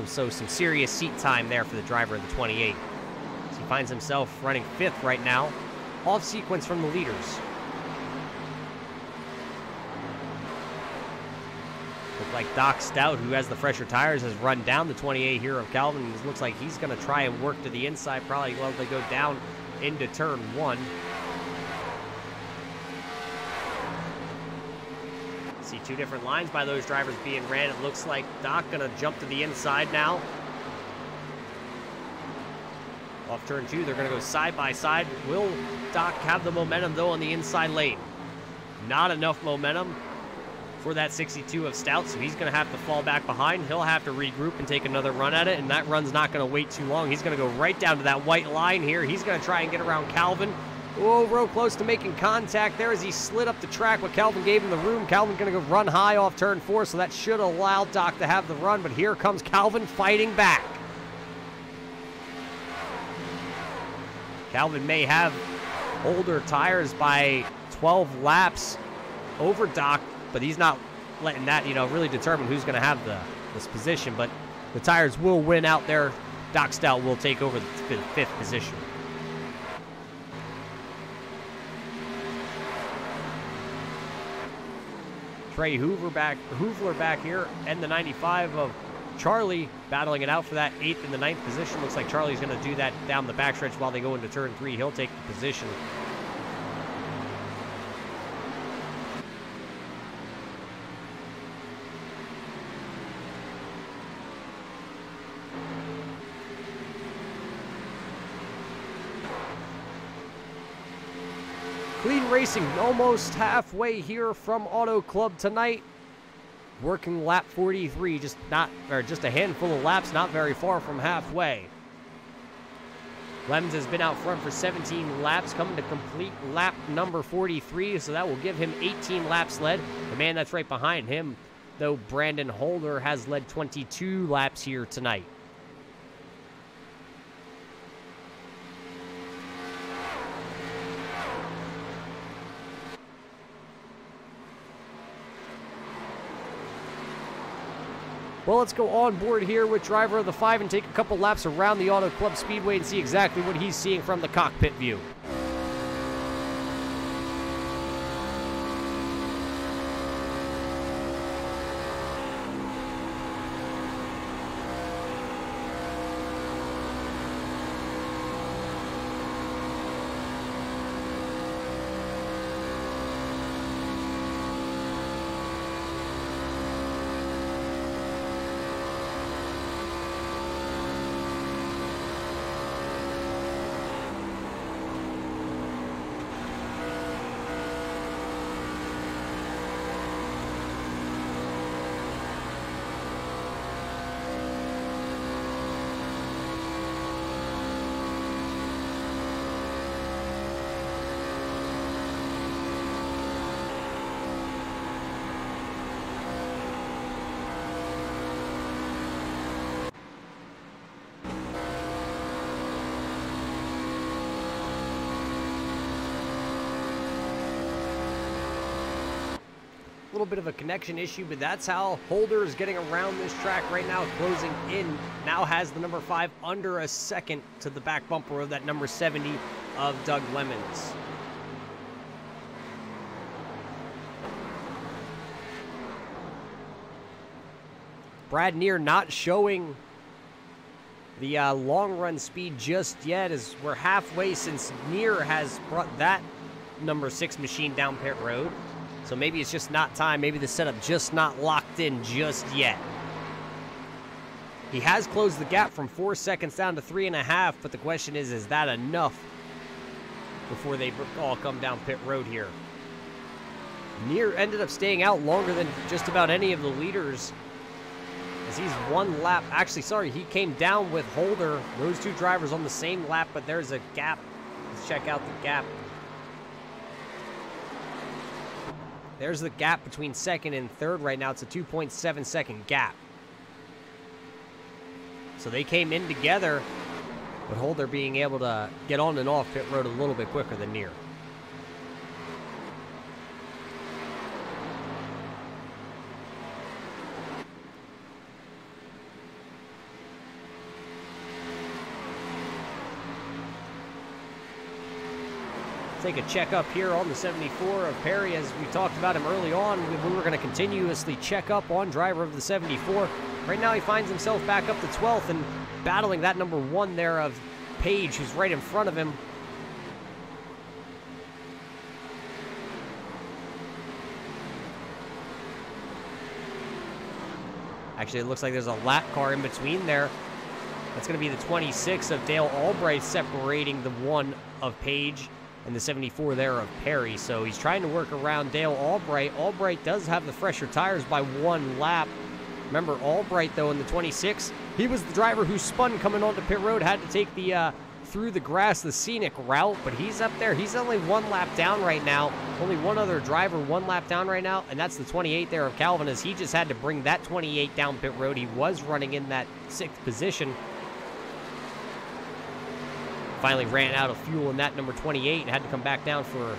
So some serious seat time there for the driver of the 28. So he finds himself running 5th right now, off sequence from the leaders. Look like Doc Stout, who has the fresher tires, has run down the 28 here of Calvin. It looks like he's going to try and work to the inside, probably while they go down into turn 1. See 2 different lines by those drivers being ran. It looks like Doc going to jump to the inside now. Off turn 2, they're going to go side by side. Will Doc have the momentum, though, on the inside lane? Not enough momentum for that 62 of Stout, so he's going to have to fall back behind. He'll have to regroup and take another run at it, and that run's not going to wait too long. He's going to go right down to that white line here. He's going to try and get around Calvin. Oh, real close to making contact there as he slid up the track, but Calvin gave him the room. Calvin's going to go run high off turn 4, so that should allow Doc to have the run, but here comes Calvin fighting back. Calvin may have older tires by 12 laps over Doc, but he's not letting that, really determine who's going to have this position. But the tires will win out there. Doc Stout will take over the 5th position. Trey Hoovler back here, and the 95 of Charlie battling it out for that 8th and the 9th position. Looks like Charlie's going to do that down the backstretch while they go into turn 3. He'll take the position. Clean racing almost halfway here from Auto Club tonight. Working lap 43, just a handful of laps, not very far from halfway. Lemons has been out front for 17 laps, coming to complete lap number 43, so that will give him 18 laps led. The man that's right behind him, though, Brandon Holder, has led 22 laps here tonight. Well, let's go on board here with driver of the 5 and take a couple laps around the Auto Club Speedway and see exactly what he's seeing from the cockpit view. A little bit of a connection issue, but that's how Holder is getting around this track right now, closing in. Now has the number 5 under a second to the back bumper of that number 70 of Doug Lemons. Brad Neer not showing the long run speed just yet, as we're halfway since Neer has brought that number 6 machine down pit road. So maybe it's just not time. Maybe the setup just not locked in just yet. He has closed the gap from 4 seconds down to 3.5, but the question is that enough before they all come down pit road here? Neer ended up staying out longer than just about any of the leaders, as he's 1 lap. Actually, sorry, he came down with Holder. Those 2 drivers on the same lap, but there's a gap. Let's check out the gap. There's the gap between 2nd and 3rd right now. It's a 2.7 second gap. So they came in together, but Holder being able to get on and off pit road a little bit quicker than Neer. Take a check up here on the 74 of Perry. As we talked about him early on, we were going to continuously check up on driver of the 74. Right now he finds himself back up to 12th and battling that number 1 there of Page, who's right in front of him. Actually, it looks like there's a lap car in between there. That's going to be the 26 of Dale Albright separating the 1 of Page and the 74 there of Perry. So he's trying to work around Dale Albright. Albright does have the fresher tires by 1 lap. Remember, Albright, though, in the 26, he was the driver who spun coming onto pit road, had to take the through the grass, the scenic route, but he's up there. He's only 1 lap down right now. Only 1 other driver 1 lap down right now, and that's the 28 there of Calvin, as he just had to bring that 28 down pit road. He was running in that 6th position. Finally ran out of fuel in that number 28 and had to come back down for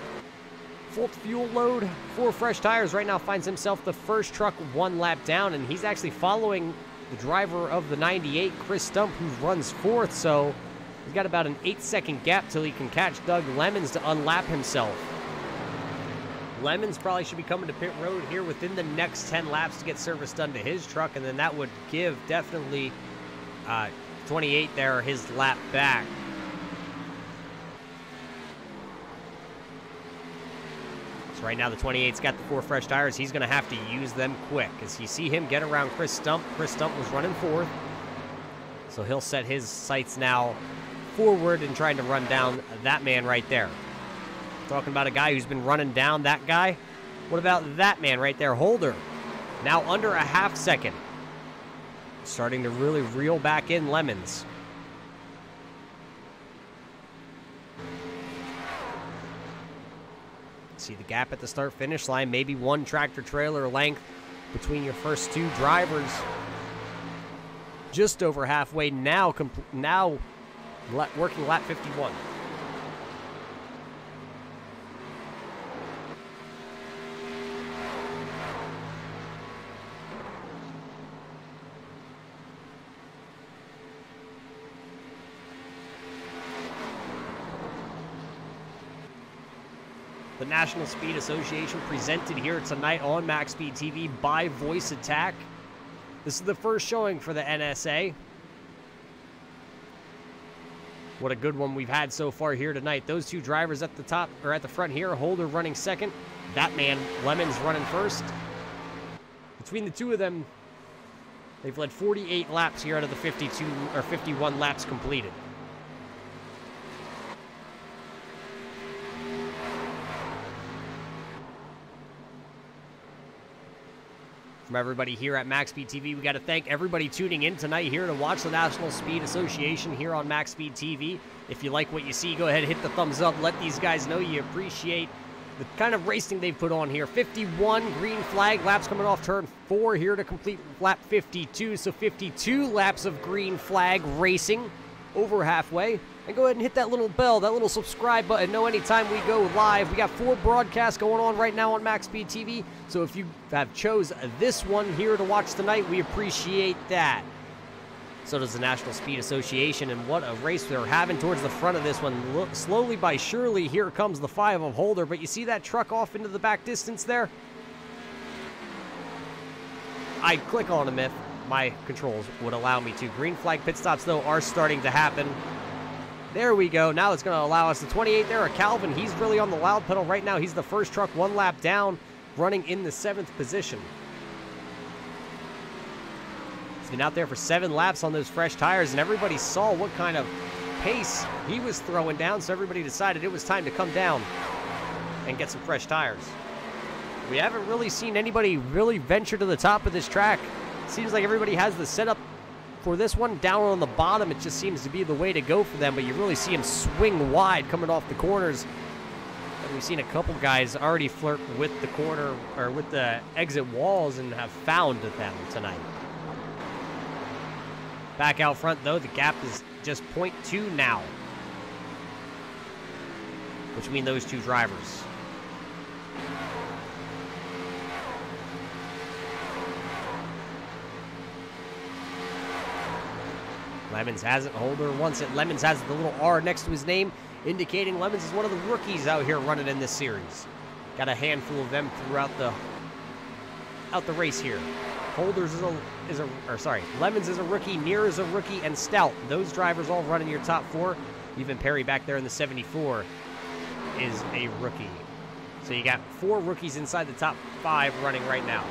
full fuel load. 4 fresh tires. Right now finds himself the first truck 1 lap down, and he's actually following the driver of the 98, Chris Stump, who runs 4th. So he's got about an 8-second gap till he can catch Doug Lemons to unlap himself. Lemons probably should be coming to pit road here within the next 10 laps to get service done to his truck, and then that would give definitely 28 there his lap back. So right now the 28's got the 4 fresh tires. He's going to have to use them quick, as you see him get around Chris Stump. Chris Stump was running 4th, so he'll set his sights now forward and trying to run down that man right there. Talking about a guy who's been running down that guy. What about that man right there, Holder? Now under a half second. Starting to really reel back in Lemons. See the gap at the start-finish line. Maybe one tractor-trailer length between your first two drivers. Just over halfway now. Working lap 51. The National Speed Association presented here tonight on MaxSpeedTV by Voice Attack. This is the first showing for the NSA. What a good one we've had so far here tonight. Those two drivers at the top, or at the front here, Holder running second. That man, Lemons, running first. Between the two of them, they've led 48 laps here out of the 52 or 51 laps completed. From everybody here at MaxSpeedTV, we got to thank everybody tuning in tonight here to watch the National Speed Association here on MaxSpeedTV. If you like what you see, go ahead and hit the thumbs up. Let these guys know you appreciate the kind of racing they've put on here. 51 green flag laps coming off turn 4 here to complete lap 52. So 52 laps of green flag racing over halfway. And go ahead and hit that little bell, that little subscribe button. Know anytime we go live. We got 4 broadcasts going on right now on MaxSpeedTV. So if you have chose this one here to watch tonight, we appreciate that. So does the National Speed Association, and what a race they're having towards the front of this one. Look, slowly by surely, here comes the 5 of Holder, but you see that truck off into the back distance there? I'd click on him if my controls would allow me to. Green flag pit stops, though, are starting to happen. There we go. Now it's going to allow us the 28 there. Calvin, he's really on the loud pedal right now. He's the first truck 1 lap down, running in the 7th position. He's been out there for 7 laps on those fresh tires, and everybody saw what kind of pace he was throwing down, so everybody decided it was time to come down and get some fresh tires. We haven't really seen anybody really venture to the top of this track. Seems like everybody has the setup for this one down on the bottom. It just seems to be the way to go for them, but you really see them swing wide coming off the corners. And we've seen a couple guys already flirt with the corner or with the exit walls and have found them tonight. Back out front, though, the gap is just 0.2 now between those two drivers. Lemons hasn't. Holder wants it. Lemons has the little R next to his name, indicating Lemons is one of the rookies out here running in this series. Got a handful of them throughout the race here. Holders Lemons is a rookie, Near is a rookie, and Stout. Those drivers all running your top 4. Even Perry back there in the 74 is a rookie. So you got 4 rookies inside the top 5 running right now.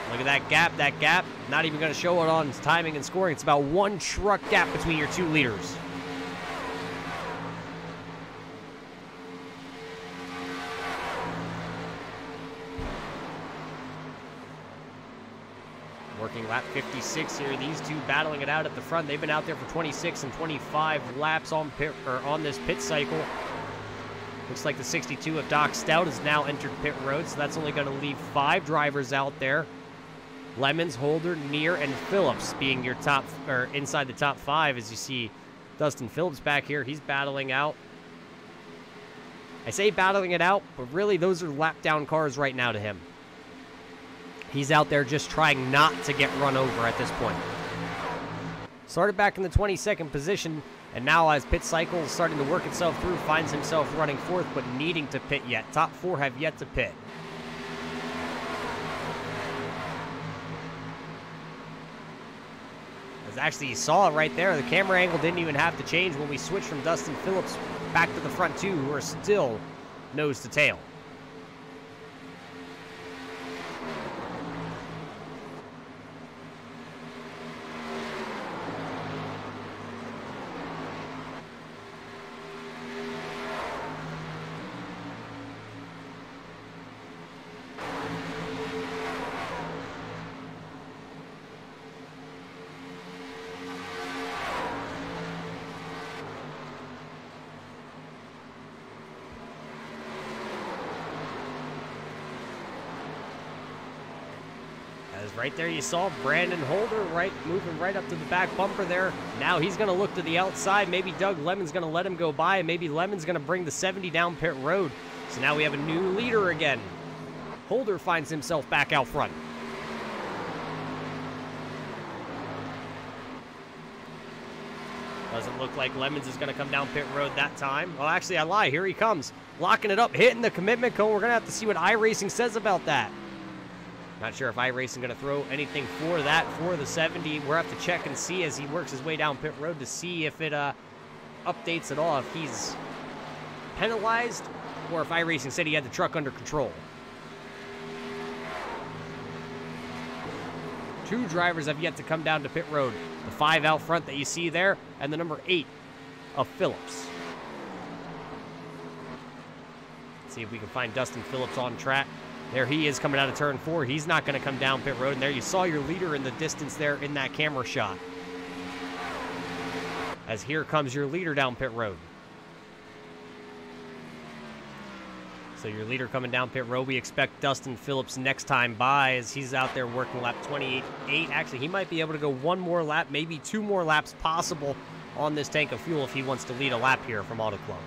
Look at that gap. Not even going to show it on timing and scoring. It's about 1 truck gap between your 2 leaders. Working lap 56 here. These two battling it out at the front. They've been out there for 26 and 25 laps on this pit cycle. Looks like the 62 of Doc Stout has now entered pit road, so that's only going to leave 5 drivers out there. Lemons, Holder, Near, and Phillips being your top, or inside the top 5. As you see Dustin Phillips back here, he's battling out. I say battling it out, but really those are lap down cars right now to him. He's out there just trying not to get run over at this point. Started back in the 22nd position, and now as pit cycle is starting to work itself through, finds himself running 4th, but needing to pit yet. Top 4 have yet to pit. Actually, you saw it right there. The camera angle didn't even have to change when we switched from Dustin Phillips back to the front 2, who are still nose to tail. As right there you saw Brandon Holder moving right up to the back bumper there. Now he's going to look to the outside. Maybe Doug Lemon's going to let him go by, and maybe Lemon's going to bring the 70 down pit road. So now we have a new leader again. Holder finds himself back out front. Doesn't look like Lemons is going to come down pit road that time. Well, actually, I lie. Here he comes. Locking it up, hitting the commitment cone. We're going to have to see what iRacing says about that. Not sure if iRacing going to throw anything for that, for the 70. We'll have to check and see as he works his way down pit road to see if it updates at all, if he's penalized, or if iRacing said he had the truck under control. Two drivers have yet to come down to pit road. The 5 out front that you see there, and the number 8 of Phillips. Let's see if we can find Dustin Phillips on track. There he is coming out of turn 4. He's not going to come down pit road. And there you saw your leader in the distance there in that camera shot. As here comes your leader down pit road. So your leader coming down pit road. We expect Dustin Phillips next time by as he's out there working lap 28.8. Actually, he might be able to go one more lap, maybe 2 more laps possible on this tank of fuel if he wants to lead a lap here from Auto Club.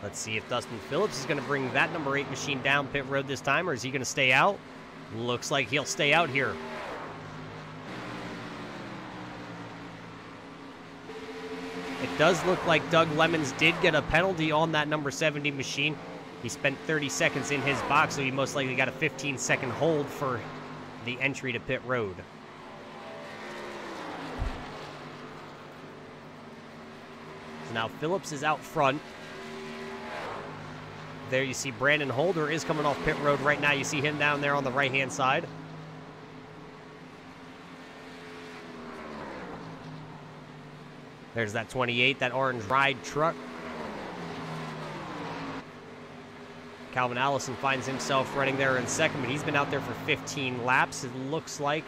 Let's see if Dustin Phillips is going to bring that number 8 machine down pit road this time, or is he going to stay out? Looks like he'll stay out here. It does look like Doug Lemons did get a penalty on that number 70 machine. He spent 30 seconds in his box, so he most likely got a 15-second hold for the entry to pit road. So now Phillips is out front. There you see Brandon Holder is coming off pit road right now. You see him down there on the right-hand side. There's that 28, that orange ride truck. Calvin Allison finds himself running there in second, but he's been out there for 15 laps. It looks like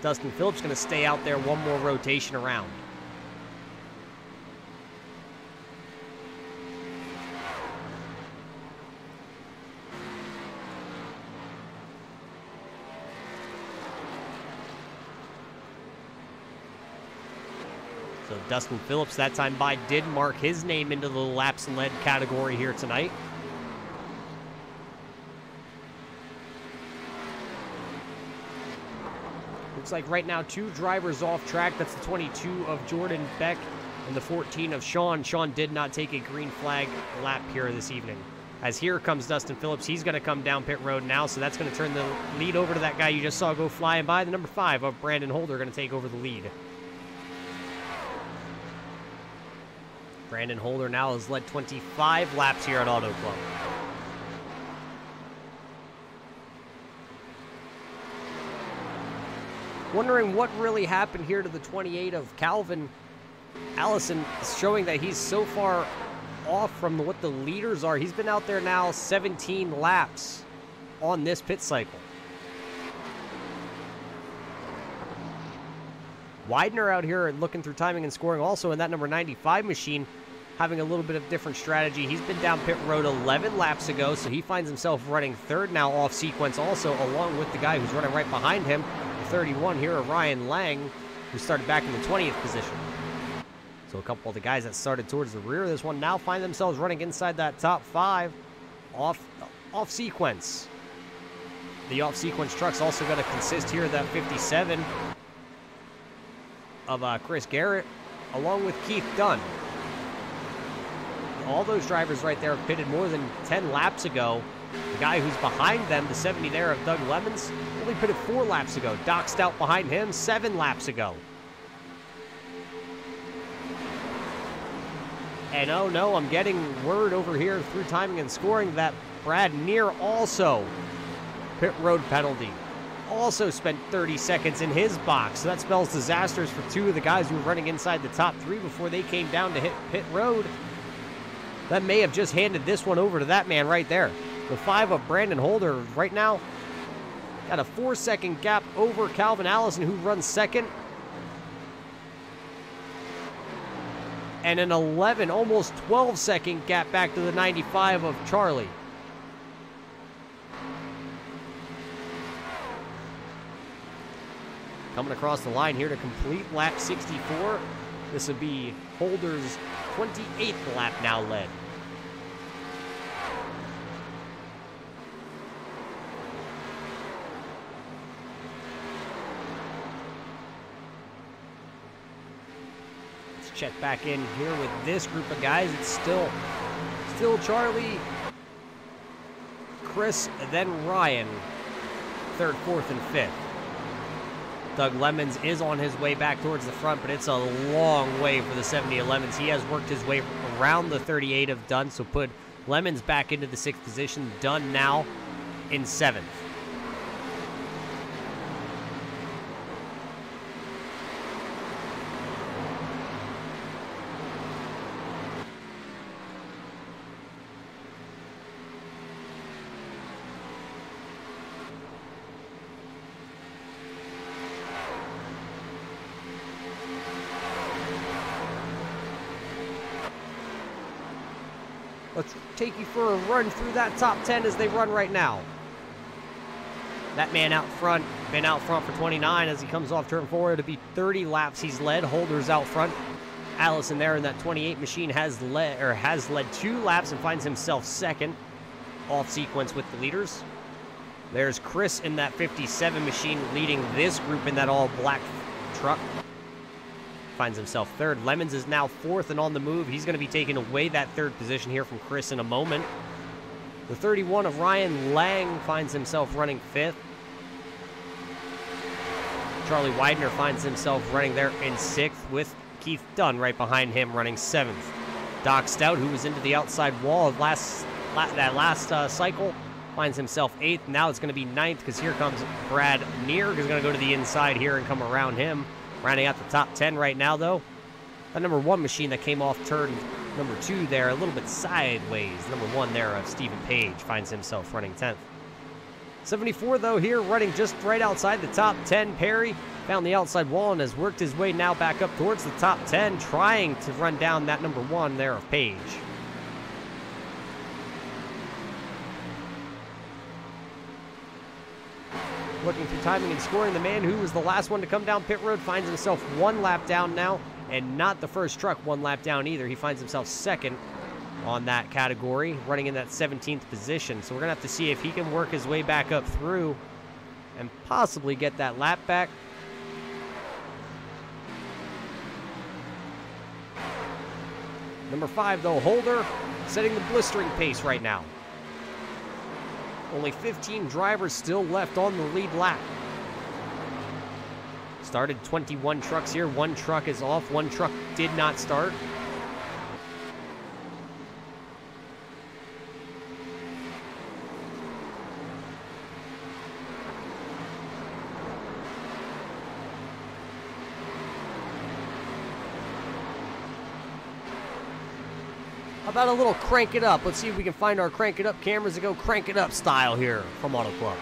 Dustin Phillips going to stay out there one more rotation around. So Dustin Phillips that time by did mark his name into the laps led category here tonight. Looks like right now 2 drivers off track. That's the 22 of Jordan Beck and the 14 of Sean. Sean did not take a green flag lap here this evening. As here comes Dustin Phillips. He's going to come down pit road now, so that's going to turn the lead over to that guy you just saw go flying by. The number 5 of Brandon Holder going to take over the lead. Brandon Holder now has led 25 laps here at Auto Club. Wondering what really happened here to the 28 of Calvin Allison, showing that he's so far off from what the leaders are. He's been out there now 17 laps on this pit cycle. Widener out here looking through timing and scoring also in that number 95 machine, having a little bit of different strategy. He's been down pit road 11 laps ago, so he finds himself running third now off sequence also, along with the guy who's running right behind him, the 31 here of Ryan Lang, who started back in the 20th position. So a couple of the guys that started towards the rear of this one now find themselves running inside that top 5 off sequence. The off sequence truck's also going to consist here of that 57 of Chris Garrett, along with Keith Dunn. All those drivers right there have pitted more than 10 laps ago. The guy who's behind them, the 70 there of Doug Lemons, only pitted 4 laps ago. Doc Stout behind him 7 laps ago. And oh no, I'm getting word over here through timing and scoring that Brad Neer also pit road penalty. Also spent 30 seconds in his box. So that spells disasters for 2 of the guys who were running inside the top 3 before they came down to hit pit road. That may have just handed this one over to that man right there. The 5 of Brandon Holder right now got a 4-second gap over Calvin Allison, who runs second. and an 11, almost 12-second gap back to the 95 of Charlie. Coming across the line here to complete lap 64. This would be Holder's 28th lap now led. Let's check back in here with this group of guys. It's still Charlie, Chris, and then Ryan, third, fourth, and fifth. Doug Lemons is on his way back towards the front, but it's a long way for the 70-11s. He has worked his way around the 38 of Dunn, so put Lemons back into the 6th position. Dunn now in 7th. Let's take you for a run through that top 10 as they run right now. That man out front, been out front for 29 as he comes off turn 4. It'll be 30 laps he's led. Holder's out front. Allison there in that 28 machine has led 2 laps and finds himself second, off sequence with the leaders. There's Chris in that 57 machine leading this group in that all black truck. Finds himself third. Lemons is now 4th and on the move. He's going to be taking away that 3rd position here from Chris in a moment. The 31 of Ryan Lang finds himself running 5th. Charlie Widener finds himself running there in 6th with Keith Dunn right behind him running 7th. Doc Stout, who was into the outside wall of that last cycle, finds himself 8th. Now it's going to be 9th because here comes Brad Neer, who's going to go to the inside here and come around him. Rounding out the top 10 right now, though. That number 1 machine that came off turn number 2 there, a little bit sideways. Number 1 there of Stephen Page finds himself running 10th. 74, though, here running just right outside the top 10. Perry found the outside wall and has worked his way now back up towards the top 10, trying to run down that number 1 there of Page. Looking through timing and scoring, the man who was the last one to come down pit road finds himself 1 lap down now, and not the first truck 1 lap down either. He finds himself 2nd on that category, running in that 17th position. So we're going to have to see if he can work his way back up through and possibly get that lap back. Number 5, though, Holder, setting the blistering pace right now. Only 15 drivers still left on the lead lap. Started 21 trucks here. 1 truck is off. 1 truck did not start. How about a little crank it up? Let's see if we can find our crank it up cameras to go crank it up style here from Auto Club.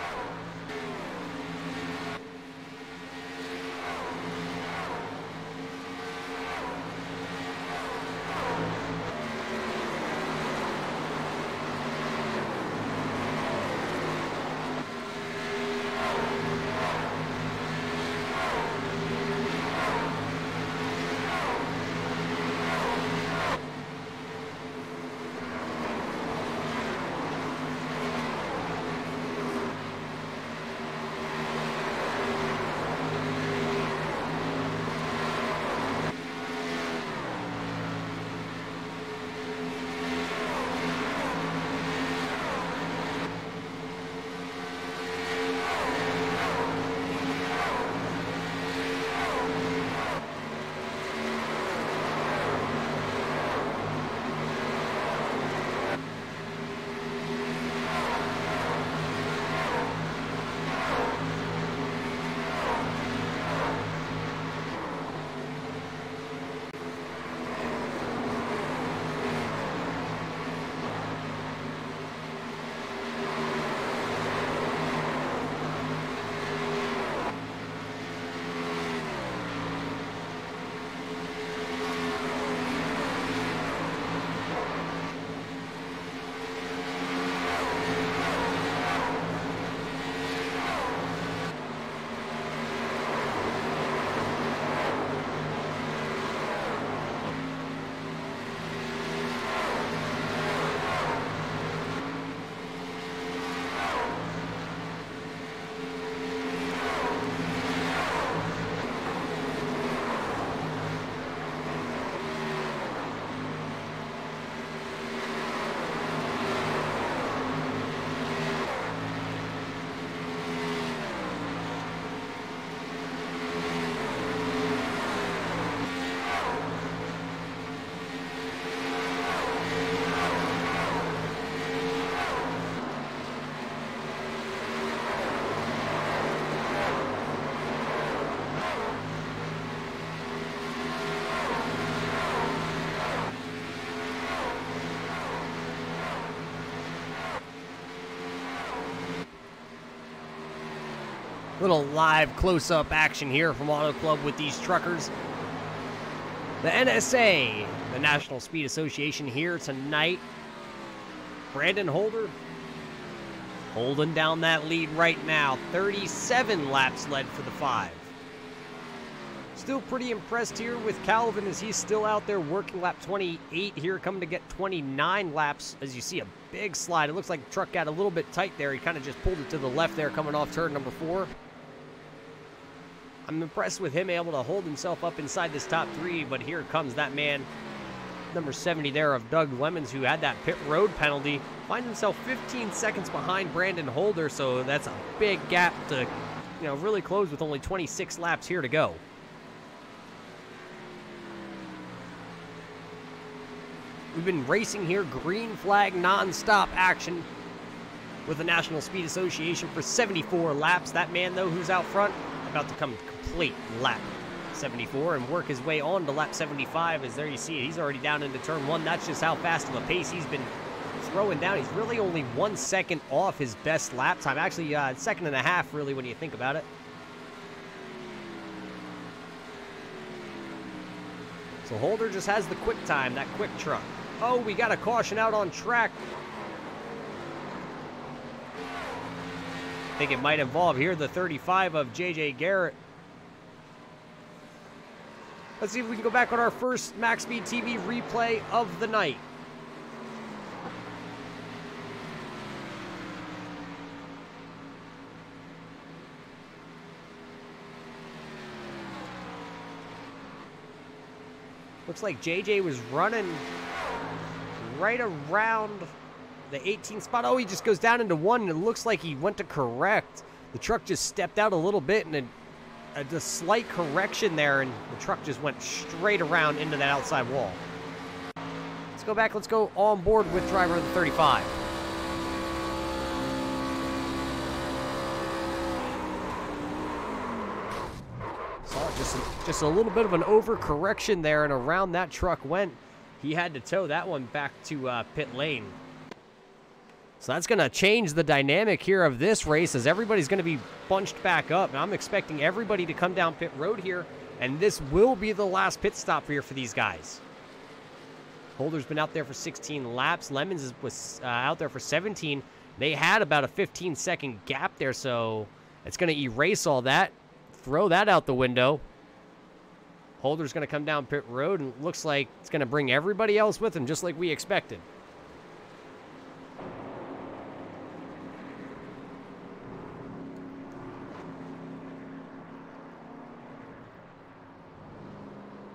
Little live close-up action here from Auto Club with these truckers. The NSA, the National Speed Association, here tonight. Brandon Holder holding down that lead right now. 37 laps led for the 5. Still pretty impressed here with Calvin as he's still out there working lap 28 here, coming to get 29 laps. As you see, a big slide. It looks like the truck got a little bit tight there. He kind of just pulled it to the left there coming off turn number 4. I'm impressed with him able to hold himself up inside this top 3, but here comes that man, number 70 there of Doug Lemons, who had that pit road penalty. Finds himself 15 seconds behind Brandon Holder, so that's a big gap to, really close with only 26 laps here to go. We've been racing here, green flag, non-stop action with the National Speed Association for 74 laps. That man, though, who's out front, about to come complete lap 74 and work his way on to lap 75. As there you see it, he's already down into turn 1. That's just how fast of a pace he's been throwing down. He's really only 1 second off his best lap time. Actually, second and a half, really, when you think about it. So Holder just has the quick time, that quick truck. Oh, we got a caution out on track. I think it might involve here the 35 of J.J. Garrett. Let's see if we can go back on our first MaxSpeedTV replay of the night. Looks like JJ was running right around the 18th spot. Oh, he just goes down into 1, and it looks like he went to correct. The truck just stepped out a little bit, and a slight correction there, and the truck just went straight around into that outside wall. Let's go back. Let's go on board with driver of the 35. Just a little bit of an overcorrection there, and around that truck went. He had to tow that one back to pit lane. So that's going to change the dynamic here of this race, as everybody's going to be bunched back up. And I'm expecting everybody to come down pit road here, and this will be the last pit stop here for these guys. Holder's been out there for 16 laps. Lemons was out there for 17. They had about a 15-second gap there, so it's going to erase all that, throw that out the window. Holder's going to come down pit road, and it looks like it's going to bring everybody else with him, just like we expected.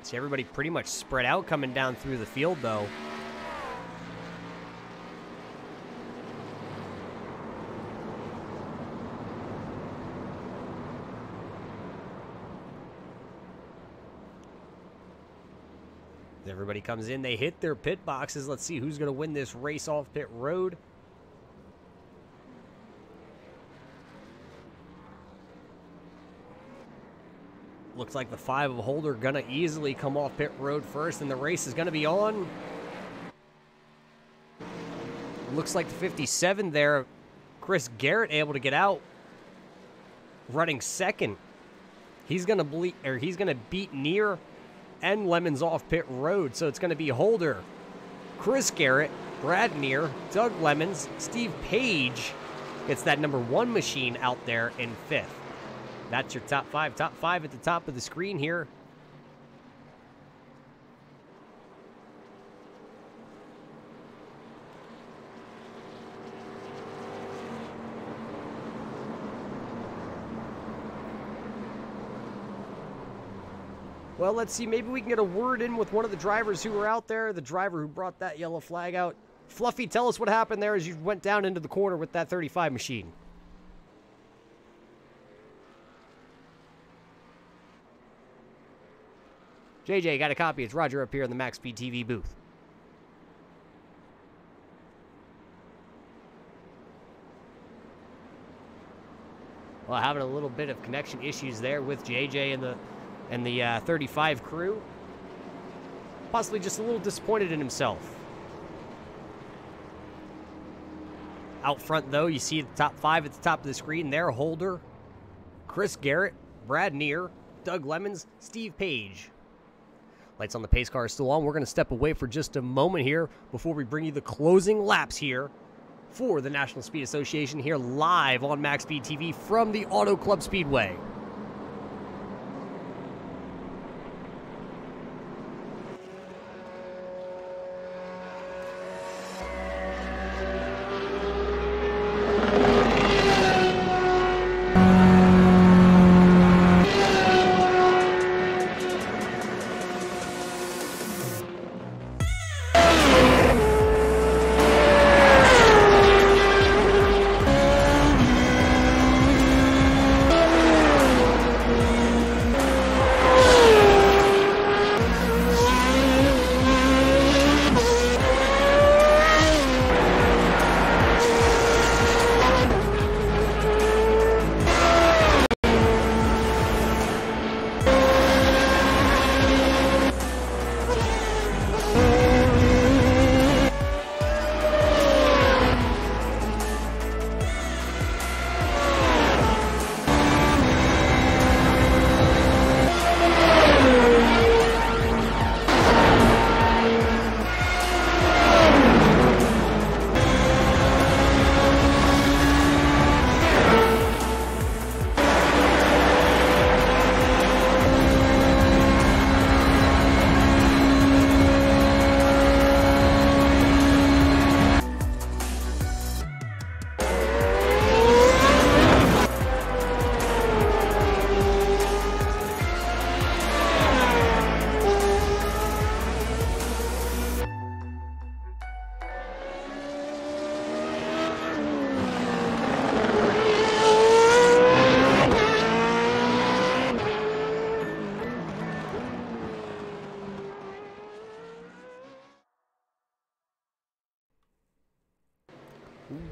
See everybody pretty much spread out coming down through the field, though. Everybody comes in, they hit their pit boxes. Let's see who's going to win this race off pit road. Looks like the 5 of Holder going to easily come off pit road first, and the race is going to be on. Looks like the 57 there, Chris Garrett, able to get out, running second. He's going to beat Neer and Lemons off pit road, so it's going to be Holder, Chris Garrett, Brad Neer, Doug Lemons, Steve Page gets that number 1 machine out there in 5th. That's your top 5. Top 5 at the top of the screen here. Well, let's see. Maybe we can get a word in with one of the drivers who were out there. The driver who brought that yellow flag out. Fluffy, tell us what happened there as you went down into the corner with that 35 machine. JJ, got a copy. It's Roger up here in the MaxSpeedTV booth. Well, having a little bit of connection issues there with JJ and the 35 crew. Possibly just a little disappointed in himself. Out front, though, you see the top 5 at the top of the screen there. Holder, Chris Garrett, Brad Neer, Doug Lemons, Steve Page. Lights on the pace car are still on. We're going to step away for just a moment here before we bring you the closing laps here for the National Speed Association here live on MaxSpeedTV from the Auto Club Speedway.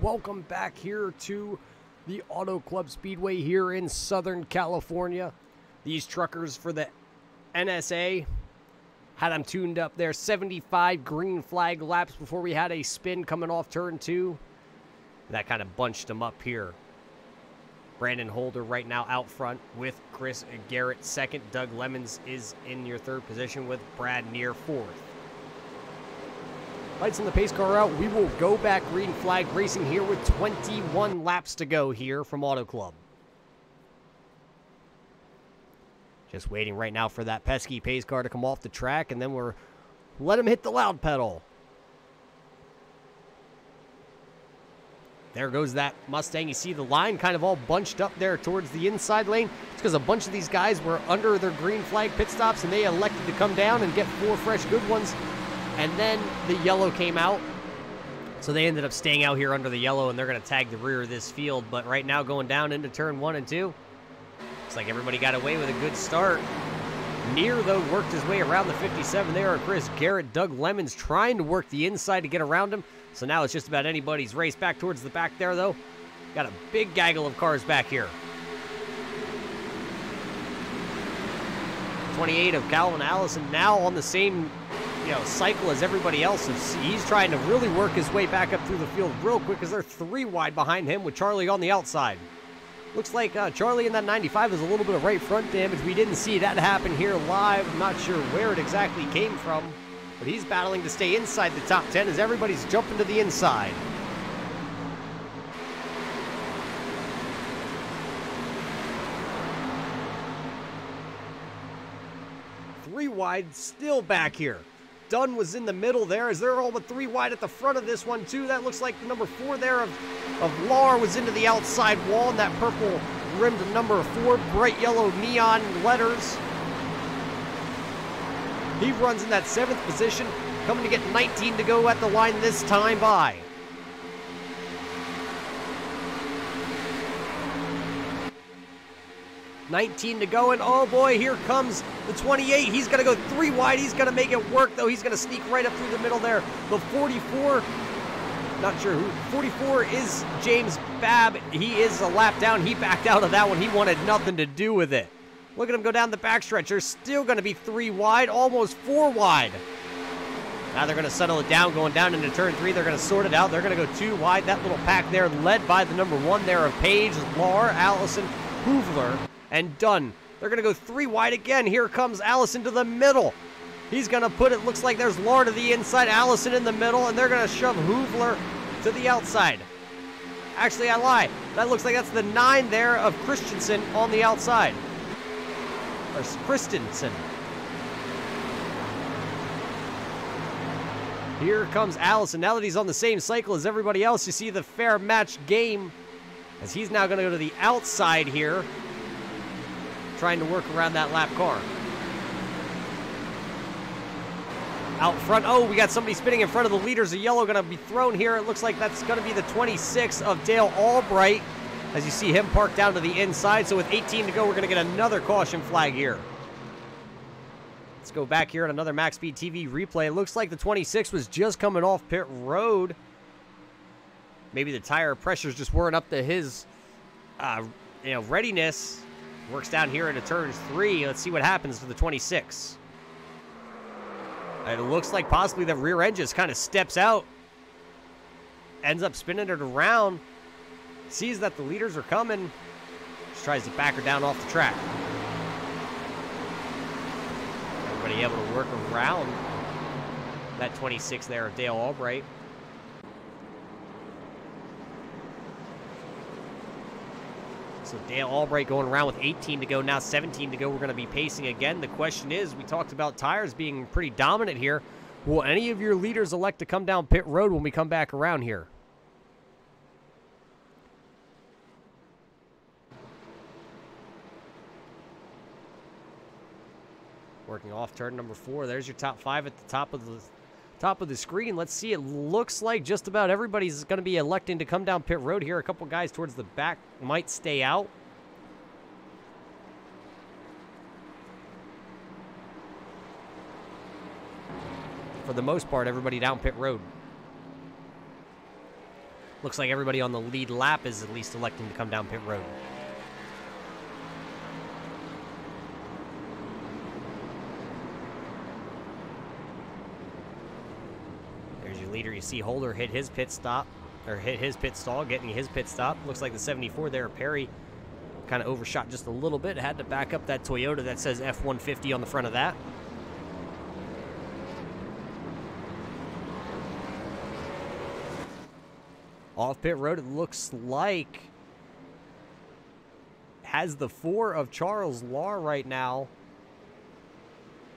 Welcome back here to the Auto Club Speedway here in Southern California. These truckers for the NSA had them tuned up there. 75 green flag laps before we had a spin coming off turn 2. That kind of bunched them up here. Brandon Holder right now out front with Chris Garrett second. Doug Lemons is in your third position with Brad Neer fourth. Lights on the pace car out. We will go back green flag racing here with 21 laps to go here from Auto Club. Just waiting right now for that pesky pace car to come off the track, and then we're let him hit the loud pedal. There goes that Mustang. You see the line kind of all bunched up there towards the inside lane. It's because a bunch of these guys were under their green flag pit stops, and they elected to come down and get 4 fresh good ones. And then the yellow came out, so they ended up staying out here under the yellow, and they're going to tag the rear of this field. But right now going down into turn 1 and 2, looks like everybody got away with a good start. Neer, though, worked his way around the 57 there. Chris Garrett, Doug Lemons trying to work the inside to get around him. So now it's just about anybody's race. Back towards the back there, though. Got a big gaggle of cars back here. 28 of Calvin Allison now on the same cycle as everybody else. He's trying to really work his way back up through the field real quick because they're 3 wide behind him with Charlie on the outside. Looks like Charlie in that 95 has a little bit of right front damage. We didn't see that happen here live. I'm not sure where it exactly came from, but he's battling to stay inside the top 10 as everybody's jumping to the inside. Three wide still back here. Dunn was in the middle there as they're all but 3 wide at the front of this one too. That looks like the number 4 there of Lahr was into the outside wall, and that purple rimmed number 4, bright yellow neon letters. He runs in that 7th position, coming to get 19 to go at the line this time by. $19 to go, and oh boy, here comes the 28. He's going to go 3 wide. He's going to make it work, though. He's going to sneak right up through the middle there. The 44, not sure who. 44 is James Babb. He is a lap down. He backed out of that one. He wanted nothing to do with it. Look at him go down the backstretch. They're still going to be 3 wide, almost 4 wide. Now they're going to settle it down, going down into turn 3. They're going to sort it out. They're going to go 2 wide. That little pack there led by the number 1 there of Page, Lahr, Allison, Hoovler, and done. They're going to go 3 wide again. Here comes Allison to the middle. He's going to put it, looks like there's Laura to the inside, Allison in the middle, and they're going to shove Hoovler to the outside. Actually, I lie. That looks like that's the 9 there of Christensen on the outside. Or Christensen. Here comes Allison. Now that he's on the same cycle as everybody else, you see the fair match game as he's now going to go to the outside here, trying to work around that lap car. Out front, oh, we got somebody spinning in front of the leaders. A yellow going to be thrown here. It looks like that's going to be the 26 of Dale Albright, as you see him parked down to the inside. So with 18 to go, we're going to get another caution flag here. Let's go back here at another MaxSpeedTV replay. It looks like the 26 was just coming off pit road. Maybe the tire pressures just weren't up to his readiness. Works down here into turn 3. Let's see what happens to the 26. It looks like possibly the rear end just kind of steps out. Ends up spinning it around. Sees that the leaders are coming. Just tries to back her down off the track. Everybody able to work around that 26 there of Dale Albright. So Dale Albright going around with 18 to go, now 17 to go. We're going to be pacing again. The question is, we talked about tires being pretty dominant here. Will any of your leaders elect to come down pit road when we come back around here? Working off turn number 4. There's your top 5 at the top of the screen. Let's see. It looks like just about everybody's going to be electing to come down pit road here. A couple guys towards the back might stay out. For the most part, everybody down pit road. Looks like everybody on the lead lap is at least electing to come down pit road. Leader, you see Holder hit his pit stop, or hit his pit stall, getting his pit stop. Looks like the 74 there, Perry, kind of overshot just a little bit. Had to back up that Toyota that says F-150 on the front of that. Off pit road, it looks like has the 4 of Charles Law right now,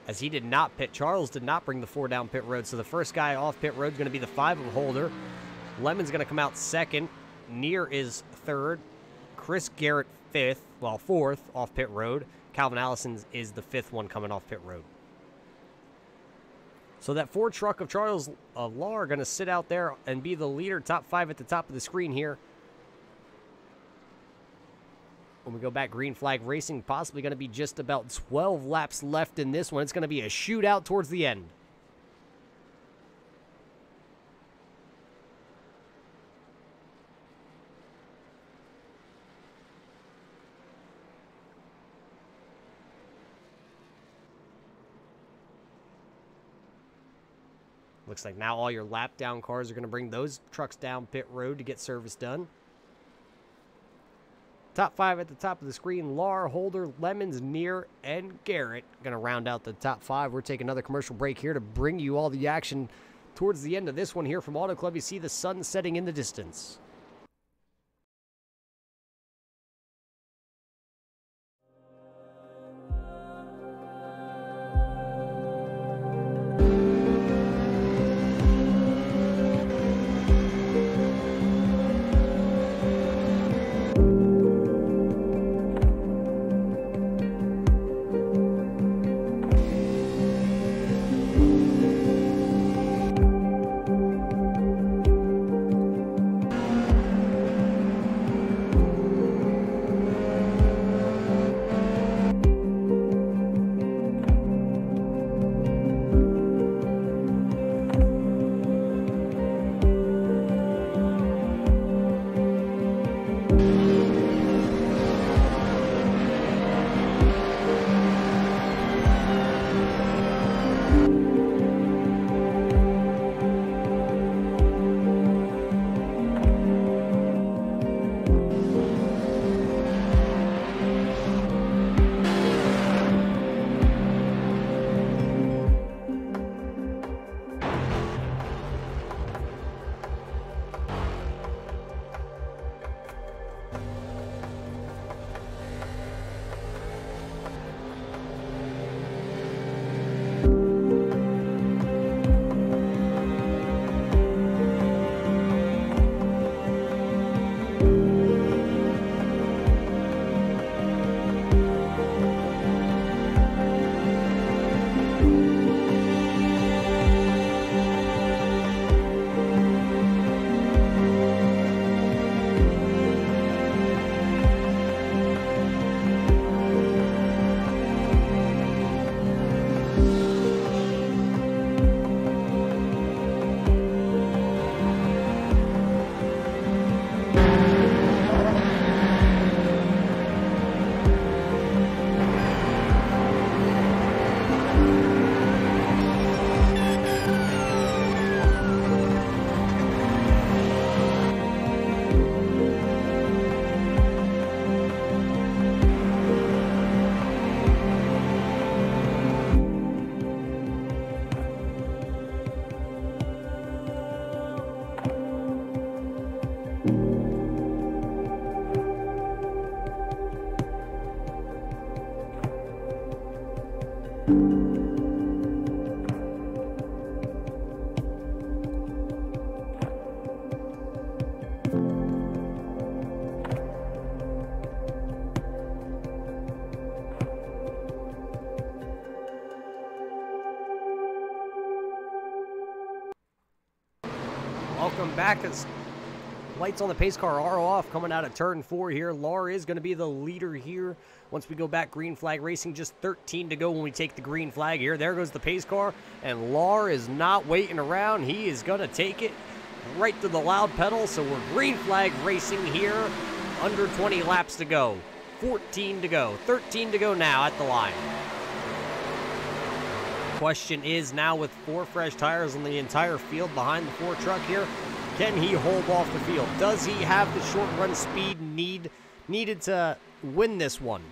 as he did not pit. Charles did not bring the 4 down pit road. So the first guy off pit road is going to be the 5 of Holder. Lemon's going to come out 2nd. Near is 3rd. Chris Garrett 5th. Well, 4th off pit road. Calvin Allison is the 5th one coming off pit road. So that 4 truck of Charles Law are going to sit out there and be the leader. Top 5 at the top of the screen here. When we go back, green flag racing, possibly going to be just about 12 laps left in this one. It's going to be a shootout towards the end. Looks like now all your lap down cars are going to bring those trucks down pit road to get service done. Top 5 at the top of the screen, Lahr, Holder, Lemons, Near, and Garrett. Going to round out the top 5. We're taking another commercial break here to bring you all the action towards the end of this one here from Auto Club. You see the sun setting in the distance. Welcome back as lights on the pace car are off coming out of turn 4 here. Lahr is going to be the leader here. Once we go back, green flag racing, just 13 to go when we take the green flag here. There goes the pace car, and Lahr is not waiting around. He is going to take it right to the loud pedal. So we're green flag racing here. Under 20 laps to go. 14 to go. 13 to go now at the line. Question is now, with 4 fresh tires on the entire field behind the 4 truck here, can he hold off the field? Does he have the short run speed needed to win this one?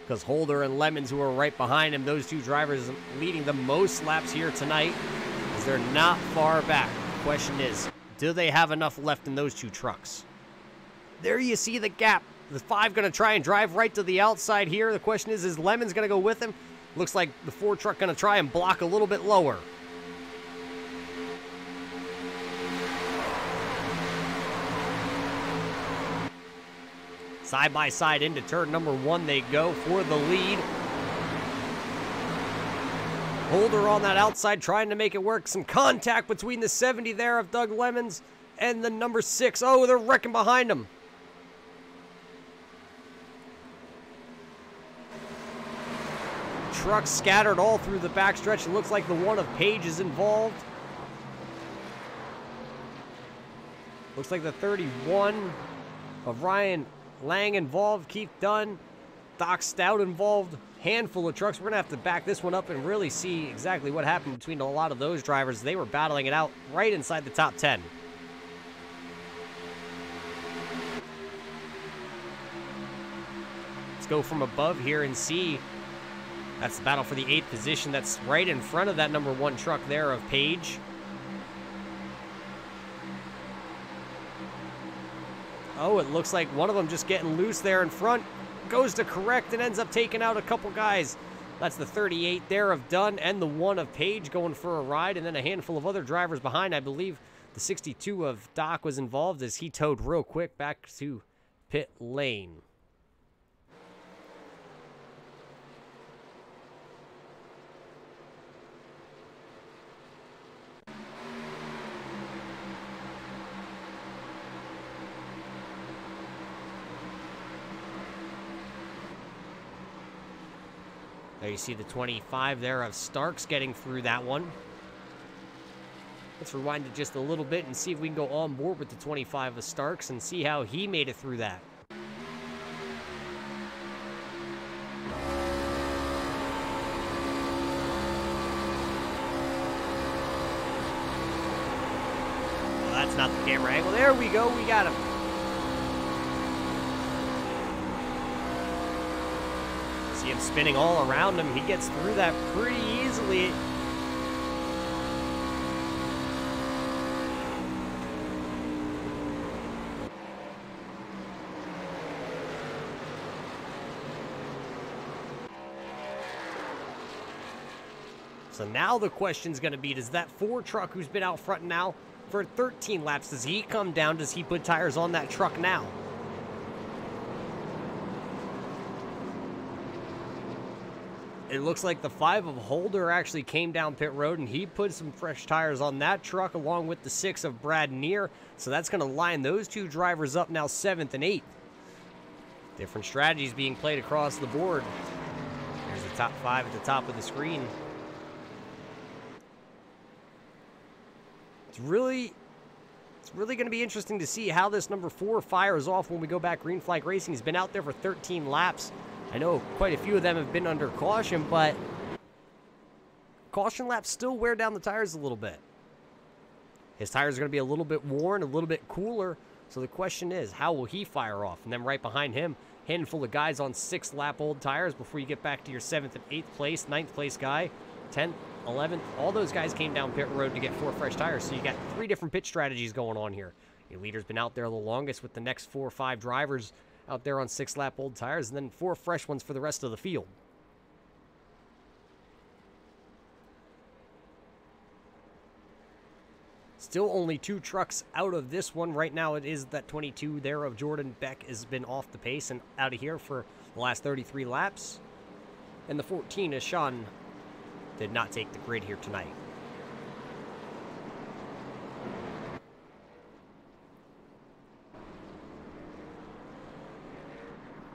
Because Holder and Lemons, who are right behind him, those 2 drivers leading the most laps here tonight, as they're not far back. The question is, do they have enough left in those 2 trucks? There you see the gap. The 5 going to try and drive right to the outside here. The question is Lemons going to go with him? Looks like the 4 truck going to try and block a little bit lower. Side by side into turn number 1 they go for the lead. Holder on that outside trying to make it work. Some contact between the 70 there of Doug Lemons and the number 6. Oh, they're wrecking behind him. Trucks scattered all through the backstretch. It looks like the one of Page is involved. Looks like the 31 of Ryan Lang involved. Keith Dunn, Doc Stout involved. Handful of trucks. We're going to have to back this one up and really see exactly what happened between a lot of those drivers. They were battling it out right inside the top 10. Let's go from above here and see. That's the battle for the 8th position. That's right in front of that number 1 truck there of Page. Oh, it looks like one of them just getting loose there in front. Goes to correct and ends up taking out a couple guys. That's the 38 there of Dunn and the 1 of Page going for a ride. And then a handful of other drivers behind. I believe the 62 of Doc was involved as he towed real quick back to pit lane. There you see the 25 there of Starks getting through that one. Let's rewind it just a little bit and see if we can go on board with the 25 of Starks and see how he made it through that. Well, that's not the camera angle. There we go. We got him. See him spinning all around him. He gets through that pretty easily. So now the question's going to be, does that 4 truck who's been out front now for 13 laps, does he come down? Does he put tires on that truck now? It looks like the 5 of Holder actually came down pit road, and he put some fresh tires on that truck along with the 6 of Brad Neer. So that's going to line those 2 drivers up now 7th and 8th. Different strategies being played across the board. There's the top 5 at the top of the screen. It's really going to be interesting to see how this number 4 fires off when we go back green flag racing. He's been out there for 13 laps. I know quite a few of them have been under caution, but caution laps still wear down the tires a little bit. His tires are going to be a little bit worn, a little bit cooler. So the question is, how will he fire off? And then right behind him, handful of guys on 6-lap old tires before you get back to your 7th and 8th place, 9th place guy, 10th, 11th. All those guys came down pit road to get 4 fresh tires. So you got 3 different pit strategies going on here. Your leader's been out there the longest with the next 4 or 5 drivers out there on 6-lap old tires, and then 4 fresh ones for the rest of the field. Still only 2 trucks out of this one. Right now it is that 22 there of Jordan Beck has been off the pace and out of here for the last 33 laps. And the 14 is Sean did not take the grid here tonight.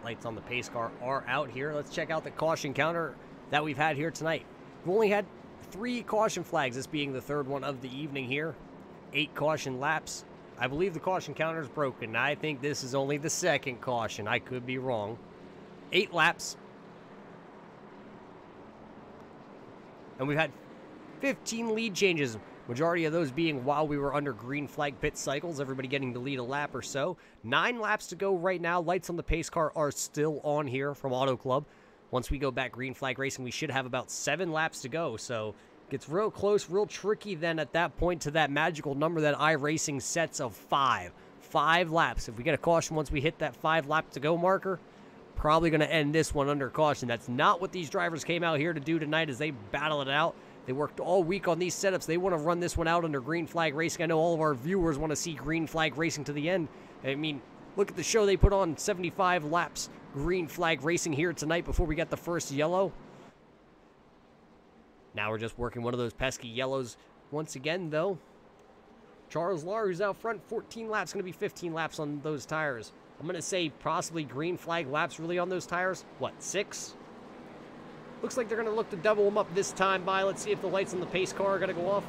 Lights on the pace car are out here. Let's check out the caution counter that we've had here tonight. We've only had 3 caution flags, this being the 3rd one of the evening here. 8 caution laps. I believe the caution counter is broken. I think this is only the 2nd caution. I could be wrong. 8 laps. And we've had 15 lead changes. Majority of those being while we were under green flag pit cycles, everybody getting to lead a lap or so. 9 laps to go right now. Lights on the pace car are still on here from Auto Club. Once we go back green flag racing, we should have about 7 laps to go. So it gets real close, real tricky then at that point to that magical number that iRacing sets of 5. 5 laps. If we get a caution once we hit that 5 lap to go marker, probably going to end this one under caution. That's not what these drivers came out here to do tonight as they battle it out. They worked all week on these setups. They want to run this one out under green flag racing. I know all of our viewers want to see green flag racing to the end. I mean, look at the show they put on, 75 laps green flag racing here tonight before we got the first yellow. Now we're just working one of those pesky yellows once again, though. Charles Lahr, who's out front, 14 laps, going to be 15 laps on those tires. I'm going to say possibly green flag laps really on those tires. What, 6? Looks like they're going to look to double them up this time by. Let's see if the lights on the pace car are going to go off.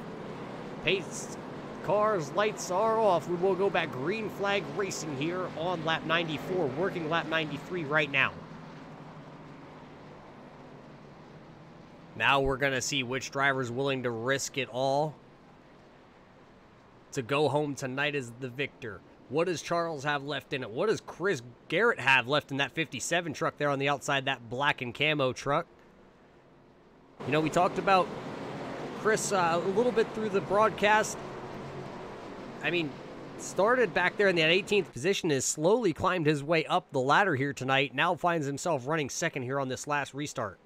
Pace car's lights are off. We will go back green flag racing here on lap 94, working lap 93 right now. Now we're going to see which driver's willing to risk it all to go home tonight as the victor. What does Charles have left in it? What does Chris Garrett have left in that 57 truck there on the outside, that black and camo truck? You know, we talked about Chris a little bit through the broadcast. I mean, started back there in that 18th position, has slowly climbed his way up the ladder here tonight. Now finds himself running 2nd here on this last restart.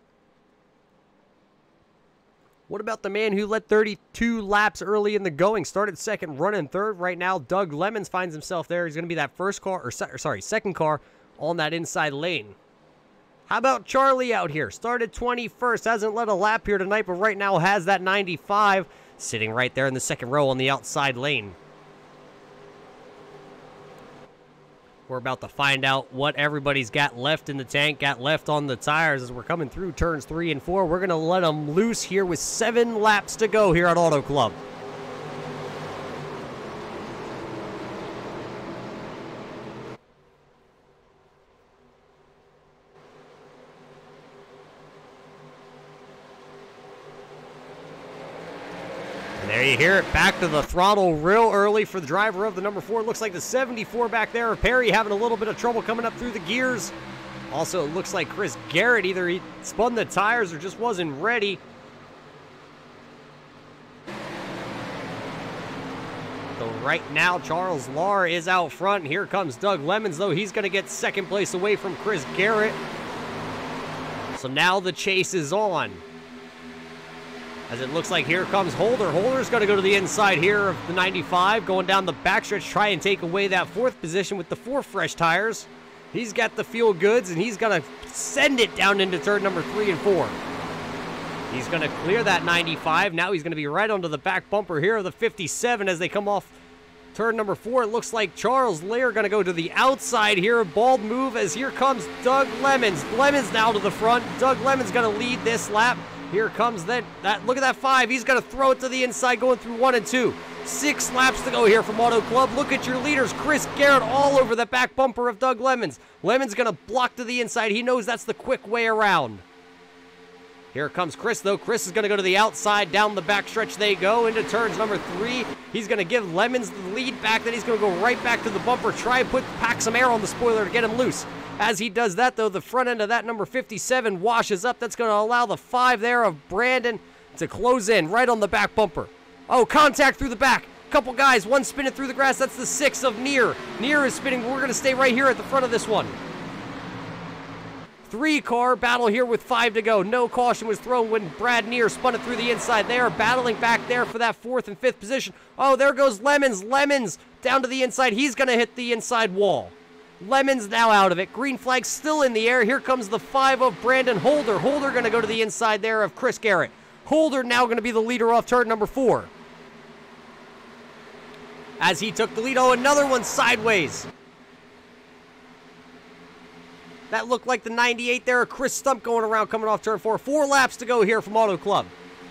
What about the man who led 32 laps early in the going? Started 2nd, running 3rd. Right now, Doug Lemons finds himself there. He's going to be that 2nd car on that inside lane. How about Charlie out here? Started 21st, hasn't led a lap here tonight, but right now has that 95, sitting right there in the 2nd row on the outside lane. We're about to find out what everybody's got left in the tank, got left on the tires as we're coming through turns 3 and 4. We're going to let them loose here with 7 laps to go here at Auto Club. There you hear it, back to the throttle real early for the driver of the number 4. It looks like the 74 back there, Perry, having a little bit of trouble coming up through the gears. Also, it looks like Chris Garrett, either he spun the tires or just wasn't ready. So right now, Charles Lahr is out front. Here comes Doug Lemons, though. He's going to get 2nd place away from Chris Garrett. So now the chase is on. As it looks like here comes Holder. Holder's going to go to the inside here of the 95, going down the backstretch, try and take away that 4th position with the 4 fresh tires. He's got the feel goods, and he's going to send it down into turn number 3 and 4. He's going to clear that 95. Now he's going to be right onto the back bumper here of the 57 as they come off turn number 4. It looks like Charles Lahr going to go to the outside here. A bald move as here comes Doug Lemons. Lemons now to the front. Doug Lemons going to lead this lap. Here comes that look at that 5. He's going to throw it to the inside going through 1 and 2. 6 laps to go here from Auto Club. Look at your leaders. Chris Garrett all over the back bumper of Doug Lemons. Lemons going to block to the inside. He knows that's the quick way around. Here comes Chris, though. Chris is going to go to the outside. Down the backstretch they go into turns number 3. He's going to give Lemons the lead back. Then he's going to go right back to the bumper. Try and pack some air on the spoiler to get him loose. As he does that, though, the front end of that number 57 washes up. That's going to allow the 5 there of Brandon to close in right on the back bumper. Oh, contact through the back. Couple guys, one spinning through the grass. That's the 6 of Near. Near is spinning. We're going to stay right here at the front of this one. Three-car battle here with 5 to go. No caution was thrown when Brad Neer spun it through the inside. They are battling back there for that 4th and 5th position. Oh, there goes Lemons. Lemons down to the inside. He's going to hit the inside wall. Lemons now out of it. Green flag still in the air. Here comes the 5 of Brandon Holder. Holder going to go to the inside there of Chris Garrett. Holder now going to be the leader off turn number 4. As he took the lead. Oh, another one sideways. That looked like the 98 there. Chris Stump going around coming off turn 4. 4 laps to go here from Auto Club.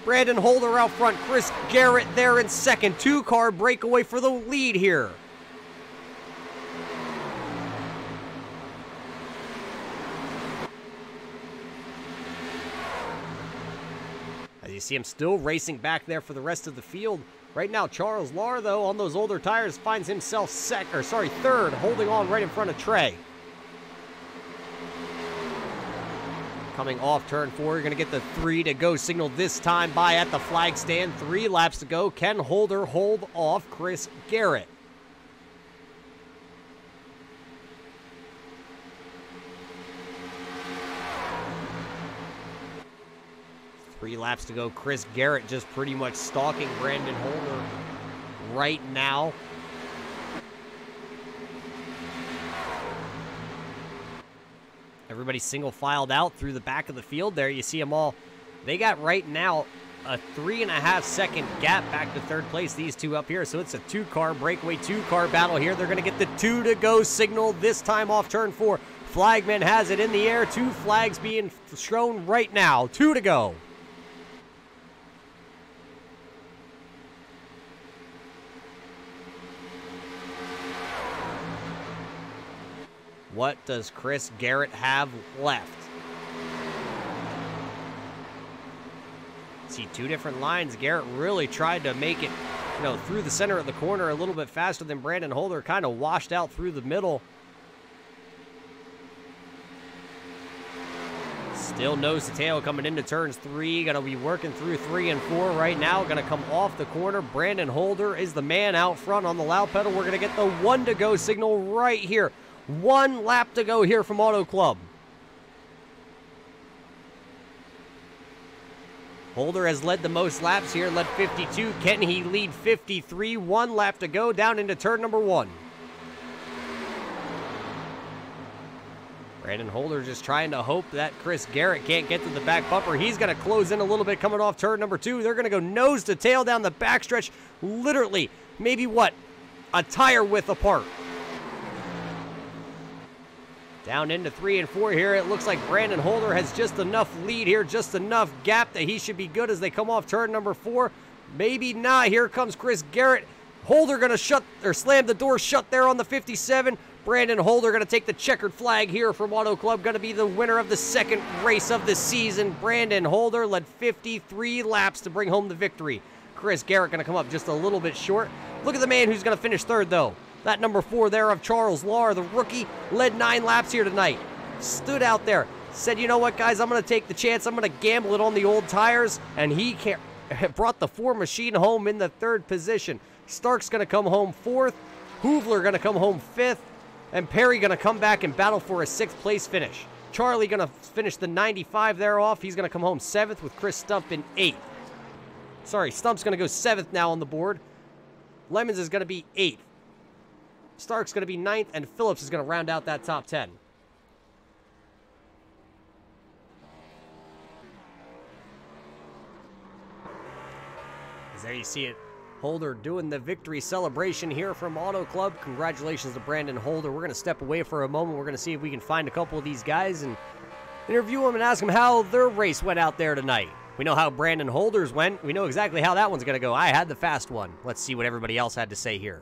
Brandon Holder out front. Chris Garrett there in second. 2-car breakaway for the lead here. As you see him still racing back there for the rest of the field. Right now, Charles Lahr, though, on those older tires, finds himself third, holding on right in front of Trey. Coming off turn 4, you're going to get the 3 to go signal this time by at the flag stand. 3 laps to go. Can Holder hold off Chris Garrett? Three laps to go. Chris Garrett just pretty much stalking Brandon Holder right now. Everybody single filed out through the back of the field there. You see them all. They got right now a 3.5 second gap back to third place, these two up here. So it's a 2-car breakaway, 2-car battle here. They're going to get the 2 to go signal this time off turn 4. Flagman has it in the air. 2 flags being shown right now. 2 to go. What does Chris Garrett have left? See 2 different lines. Garrett really tried to make it, through the center of the corner a little bit faster than Brandon Holder. Kind of washed out through the middle. Still nose to tail coming into turns 3. Going to be working through 3 and 4 right now. Going to come off the corner. Brandon Holder is the man out front on the loud pedal. We're going to get the 1 to go signal right here. 1 lap to go here from Auto Club. Holder has led the most laps here, led 52. Can he lead 53? 1 lap to go down into turn number 1. Brandon Holder just trying to hope that Chris Garrett can't get to the back bumper. He's going to close in a little bit coming off turn number 2. They're going to go nose to tail down the backstretch. Literally, maybe a tire width apart. Down into 3 and 4 here. It looks like Brandon Holder has just enough lead here, just enough gap that he should be good as they come off turn number 4. Maybe not. Here comes Chris Garrett. Holder going to slam the door shut there on the 57. Brandon Holder going to take the checkered flag here from Auto Club. Going to be the winner of the 2nd race of the season. Brandon Holder led 53 laps to bring home the victory. Chris Garrett going to come up just a little bit short. Look at the man who's going to finish 3rd, though. That number 4 there of Charles Lahr, the rookie, led 9 laps here tonight. Stood out there, said, you know what, guys, I'm going to take the chance. I'm going to gamble it on the old tires. And he brought the 4 machine home in the 3rd position. Stark's going to come home 4th. Hoovler going to come home 5th. And Perry going to come back and battle for a 6th place finish. Charlie going to finish the 95 there off. He's going to come home 7th with Chris Stump in 8th. Sorry, Stump's going to go 7th now on the board. Lemons is going to be 8th. Stark's going to be 9th, and Phillips is going to round out that top 10. As there you see it, Holder doing the victory celebration here from Auto Club. Congratulations to Brandon Holder. We're going to step away for a moment. We're going to see if we can find a couple of these guys and interview them and ask them how their race went out there tonight. We know how Brandon Holder's went. We know exactly how that one's going to go. I had the fast one. Let's see what everybody else had to say here.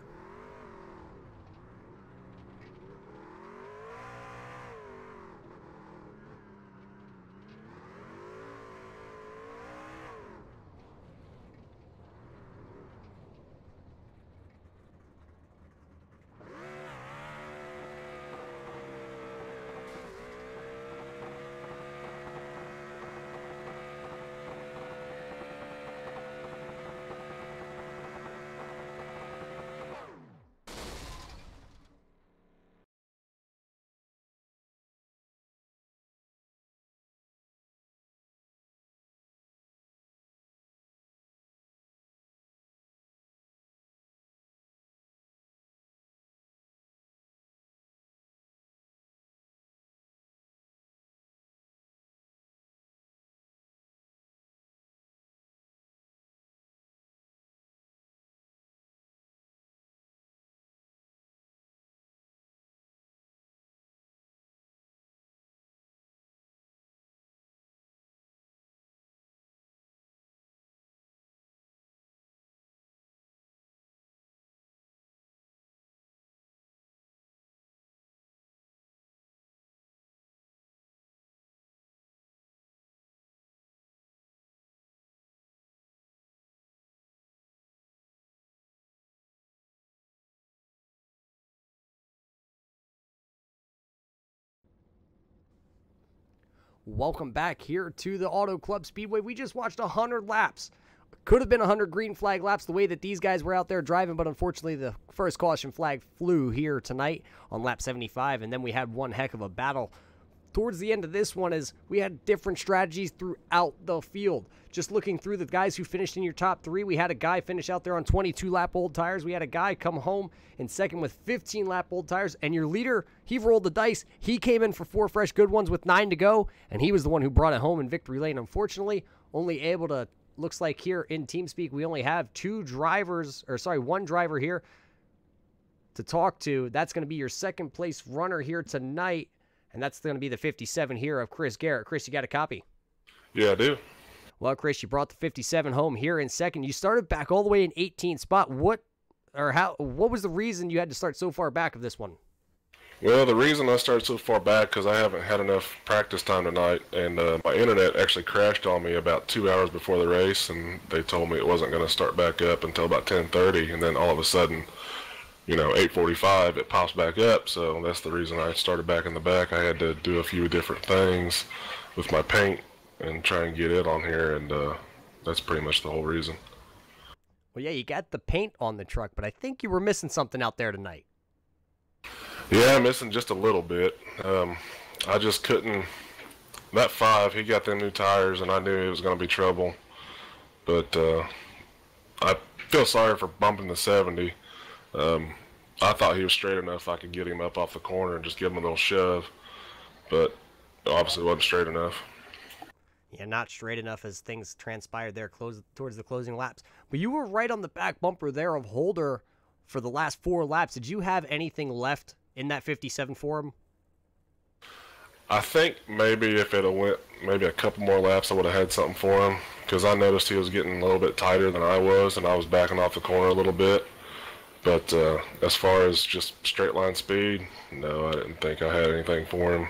Welcome back here to the Auto Club Speedway. We just watched 100 laps. Could have been 100 green flag laps the way that these guys were out there driving, but unfortunately the first caution flag flew here tonight on lap 75, and then we had one heck of a battle towards the end of this one as we had different strategies throughout the field. Just looking through the guys who finished in your top three, we had a guy finish out there on 22-lap old tires. We had a guy come home in second with 15-lap old tires. And your leader, he rolled the dice. He came in for 4 fresh good ones with 9 to go, and he was the one who brought it home in victory lane. Unfortunately, only able to, looks like here in TeamSpeak, we only have one driver here to talk to. That's going to be your second place runner here tonight, and that's going to be the 57 here of Chris Garrett. Chris, you got a copy? Yeah, I do. Well, Chris, you brought the 57 home here in second. You started back all the way in 18th spot. What was the reason you had to start so far back of this one? Well, the reason I started so far back because I haven't had enough practice time tonight, and my internet actually crashed on me about 2 hours before the race, and they told me it wasn't going to start back up until about 10:30, and then all of a sudden, 8:45, it pops back up. So that's the reason I started back in the back. I had to do a few different things with my paint and try and get it on here, and that's pretty much the whole reason. Well, yeah, you got the paint on the truck, but I think you were missing something out there tonight. Yeah, I'm missing just a little bit. I just couldn't. That 5, he got them new tires, and I knew it was going to be trouble. But I feel sorry for bumping the 70. I thought he was straight enough I could get him up off the corner and just give him a little shove. But obviously it wasn't straight enough. Yeah, not straight enough as things transpired there towards the closing laps. But you were right on the back bumper there of Holder for the last 4 laps. Did you have anything left in that 57 for him? I think maybe if it had went maybe a couple more laps, I would have had something for him, because I noticed he was getting a little bit tighter than I was, and I was backing off the corner a little bit. But as far as just straight line speed, no, I didn't think I had anything for him.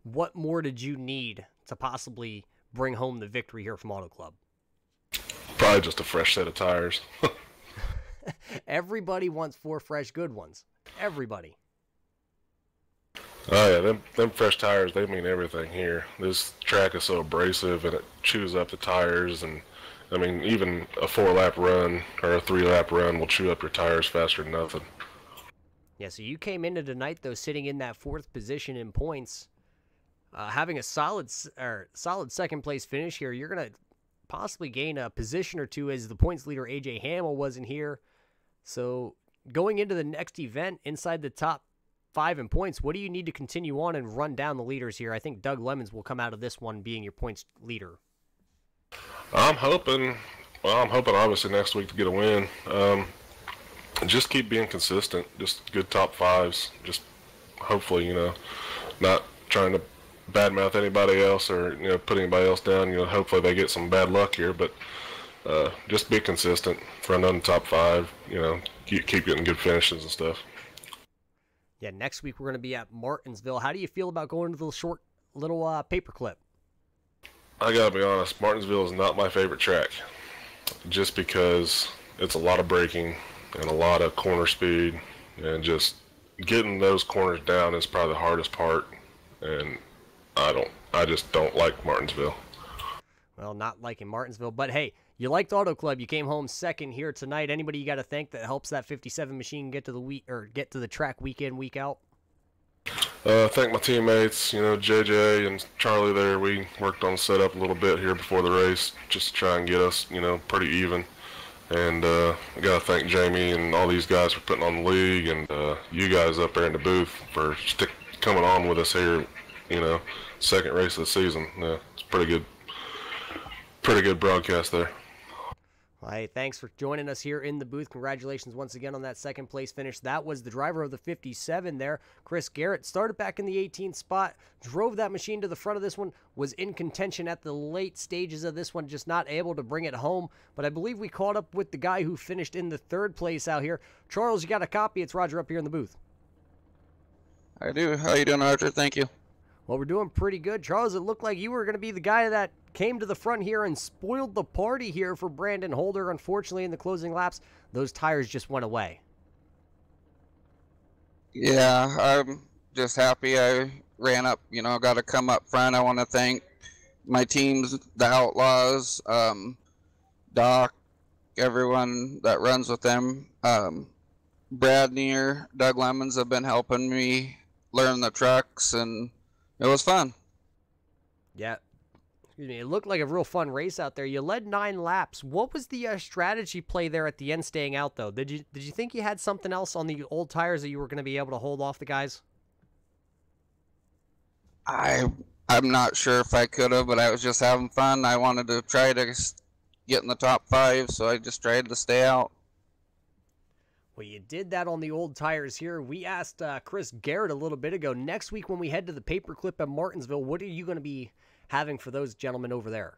What more did you need to possibly bring home the victory here from Auto Club? Probably just a fresh set of tires. Everybody wants 4 fresh good ones. Everybody. Oh yeah, them fresh tires, they mean everything here. This track is so abrasive and it chews up the tires, and I mean even a 4-lap run or a 3-lap run will chew up your tires faster than nothing. Yeah, so you came into tonight though sitting in that 4th position in points. Having a solid second place finish here, you're going to possibly gain a position or two as the points leader AJ Hamill wasn't here. So going into the next event inside the top 5 in points, what do you need to continue on and run down the leaders here? I think Doug Lemons will come out of this one being your points leader. I'm hoping obviously next week to get a win. Just keep being consistent, just good top 5s. Just hopefully, not trying to badmouth anybody else or put anybody else down. Hopefully they get some bad luck here, but just be consistent, run on the top 5. Keep getting good finishes and stuff. Yeah, next week we're going to be at Martinsville. How do you feel about going to the short little paperclip? I gotta be honest, Martinsville is not my favorite track, just because it's a lot of braking and a lot of corner speed, and just getting those corners down is probably the hardest part, and I just don't like Martinsville. Well, not liking Martinsville, but hey, you liked Auto Club. You came home second here tonight. Anybody you got to thank that helps that 57 machine get to the track week in, week out? Thank my teammates, JJ and Charlie there. We worked on the setup a little bit here before the race just to try and get us, pretty even. And I got to thank Jamie and all these guys for putting on the league, and you guys up there in the booth for coming on with us here, second race of the season. It's pretty good broadcast there. Well, hey, thanks for joining us here in the booth. Congratulations once again on that second place finish. That was the driver of the 57 there, Chris Garrett. Started back in the 18th spot, drove that machine to the front of this one, was in contention at the late stages of this one, just not able to bring it home. But I believe we caught up with the guy who finished in the 3rd place out here. Charles, you got a copy. It's Roger up here in the booth. I do. How you doing, Arthur? Thank you. Well, we're doing pretty good. Charles, it looked like you were going to be the guy that came to the front here and spoiled the party here for Brandon Holder. Unfortunately, in the closing laps, those tires just went away. Yeah, I'm just happy I ran up, got to come up front. I want to thank my teams, the Outlaws, Doc, everyone that runs with them. Brad Neer, Doug Lemons have been helping me learn the trucks, and it was fun. Yeah. Excuse me. It looked like a real fun race out there. You led 9 laps. What was the strategy play there at the end, staying out though? Did you think you had something else on the old tires that you were going to be able to hold off the guys? I'm not sure if I could have, but I was just having fun. I wanted to try to get in the top 5, so I just tried to stay out. Well, you did that on the old tires here. We asked Chris Garrett a little bit ago. Next week when we head to the Paperclip at Martinsville, what are you going to be having for those gentlemen over there?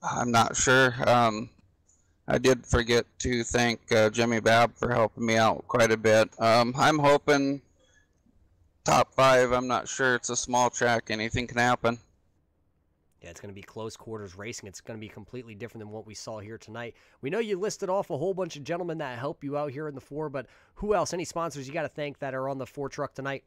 I'm not sure. I did forget to thank Jimmy Babb for helping me out quite a bit. I'm hoping top 5. I'm not sure. It's a small track. Anything can happen. Yeah, it's going to be close quarters racing. It's going to be completely different than what we saw here tonight. We know you listed off a whole bunch of gentlemen that help you out here in the 4, but who else? Any sponsors you got to thank that are on the 4 truck tonight?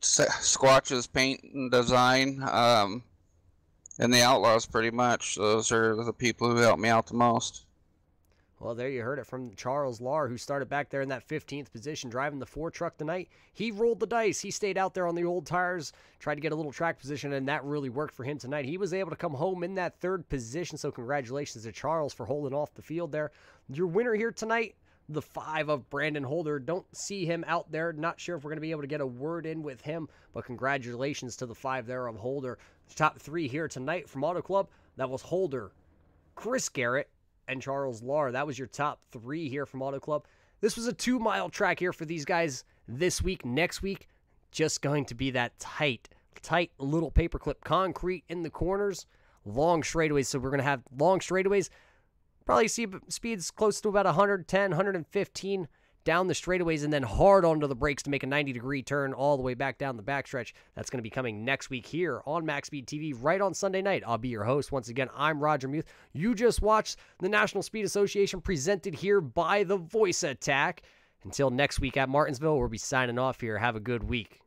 Squatch's Paint and Design, and the Outlaws, pretty much. Those are the people who helped me out the most. Well, there you heard it from Charles Lahr, who started back there in that 15th position, driving the 4 truck tonight. He rolled the dice. He stayed out there on the old tires, tried to get a little track position, and that really worked for him tonight. He was able to come home in that 3rd position, so congratulations to Charles for holding off the field there. Your winner here tonight, the 5 of Brandon Holder. Don't see him out there. Not sure if we're going to be able to get a word in with him, but congratulations to the 5 there of Holder. Top 3 here tonight from Auto Club. That was Holder, Chris Garrett, and Charles Lahr. That was your top 3 here from Auto Club. This was a 2-mile track here for these guys this week. Next week, just going to be that tight little paperclip concrete in the corners, long straightaways. So we're going to have long straightaways. Probably see speeds close to about 110, 115 down the straightaways, and then hard onto the brakes to make a 90-degree turn all the way back down the backstretch. That's going to be coming next week here on MaxSpeedTV, right on Sunday night. I'll be your host. Once again, I'm Roger Muth. You just watched the National Speed Association presented here by the Voice Attack. Until next week at Martinsville, we'll be signing off here. Have a good week.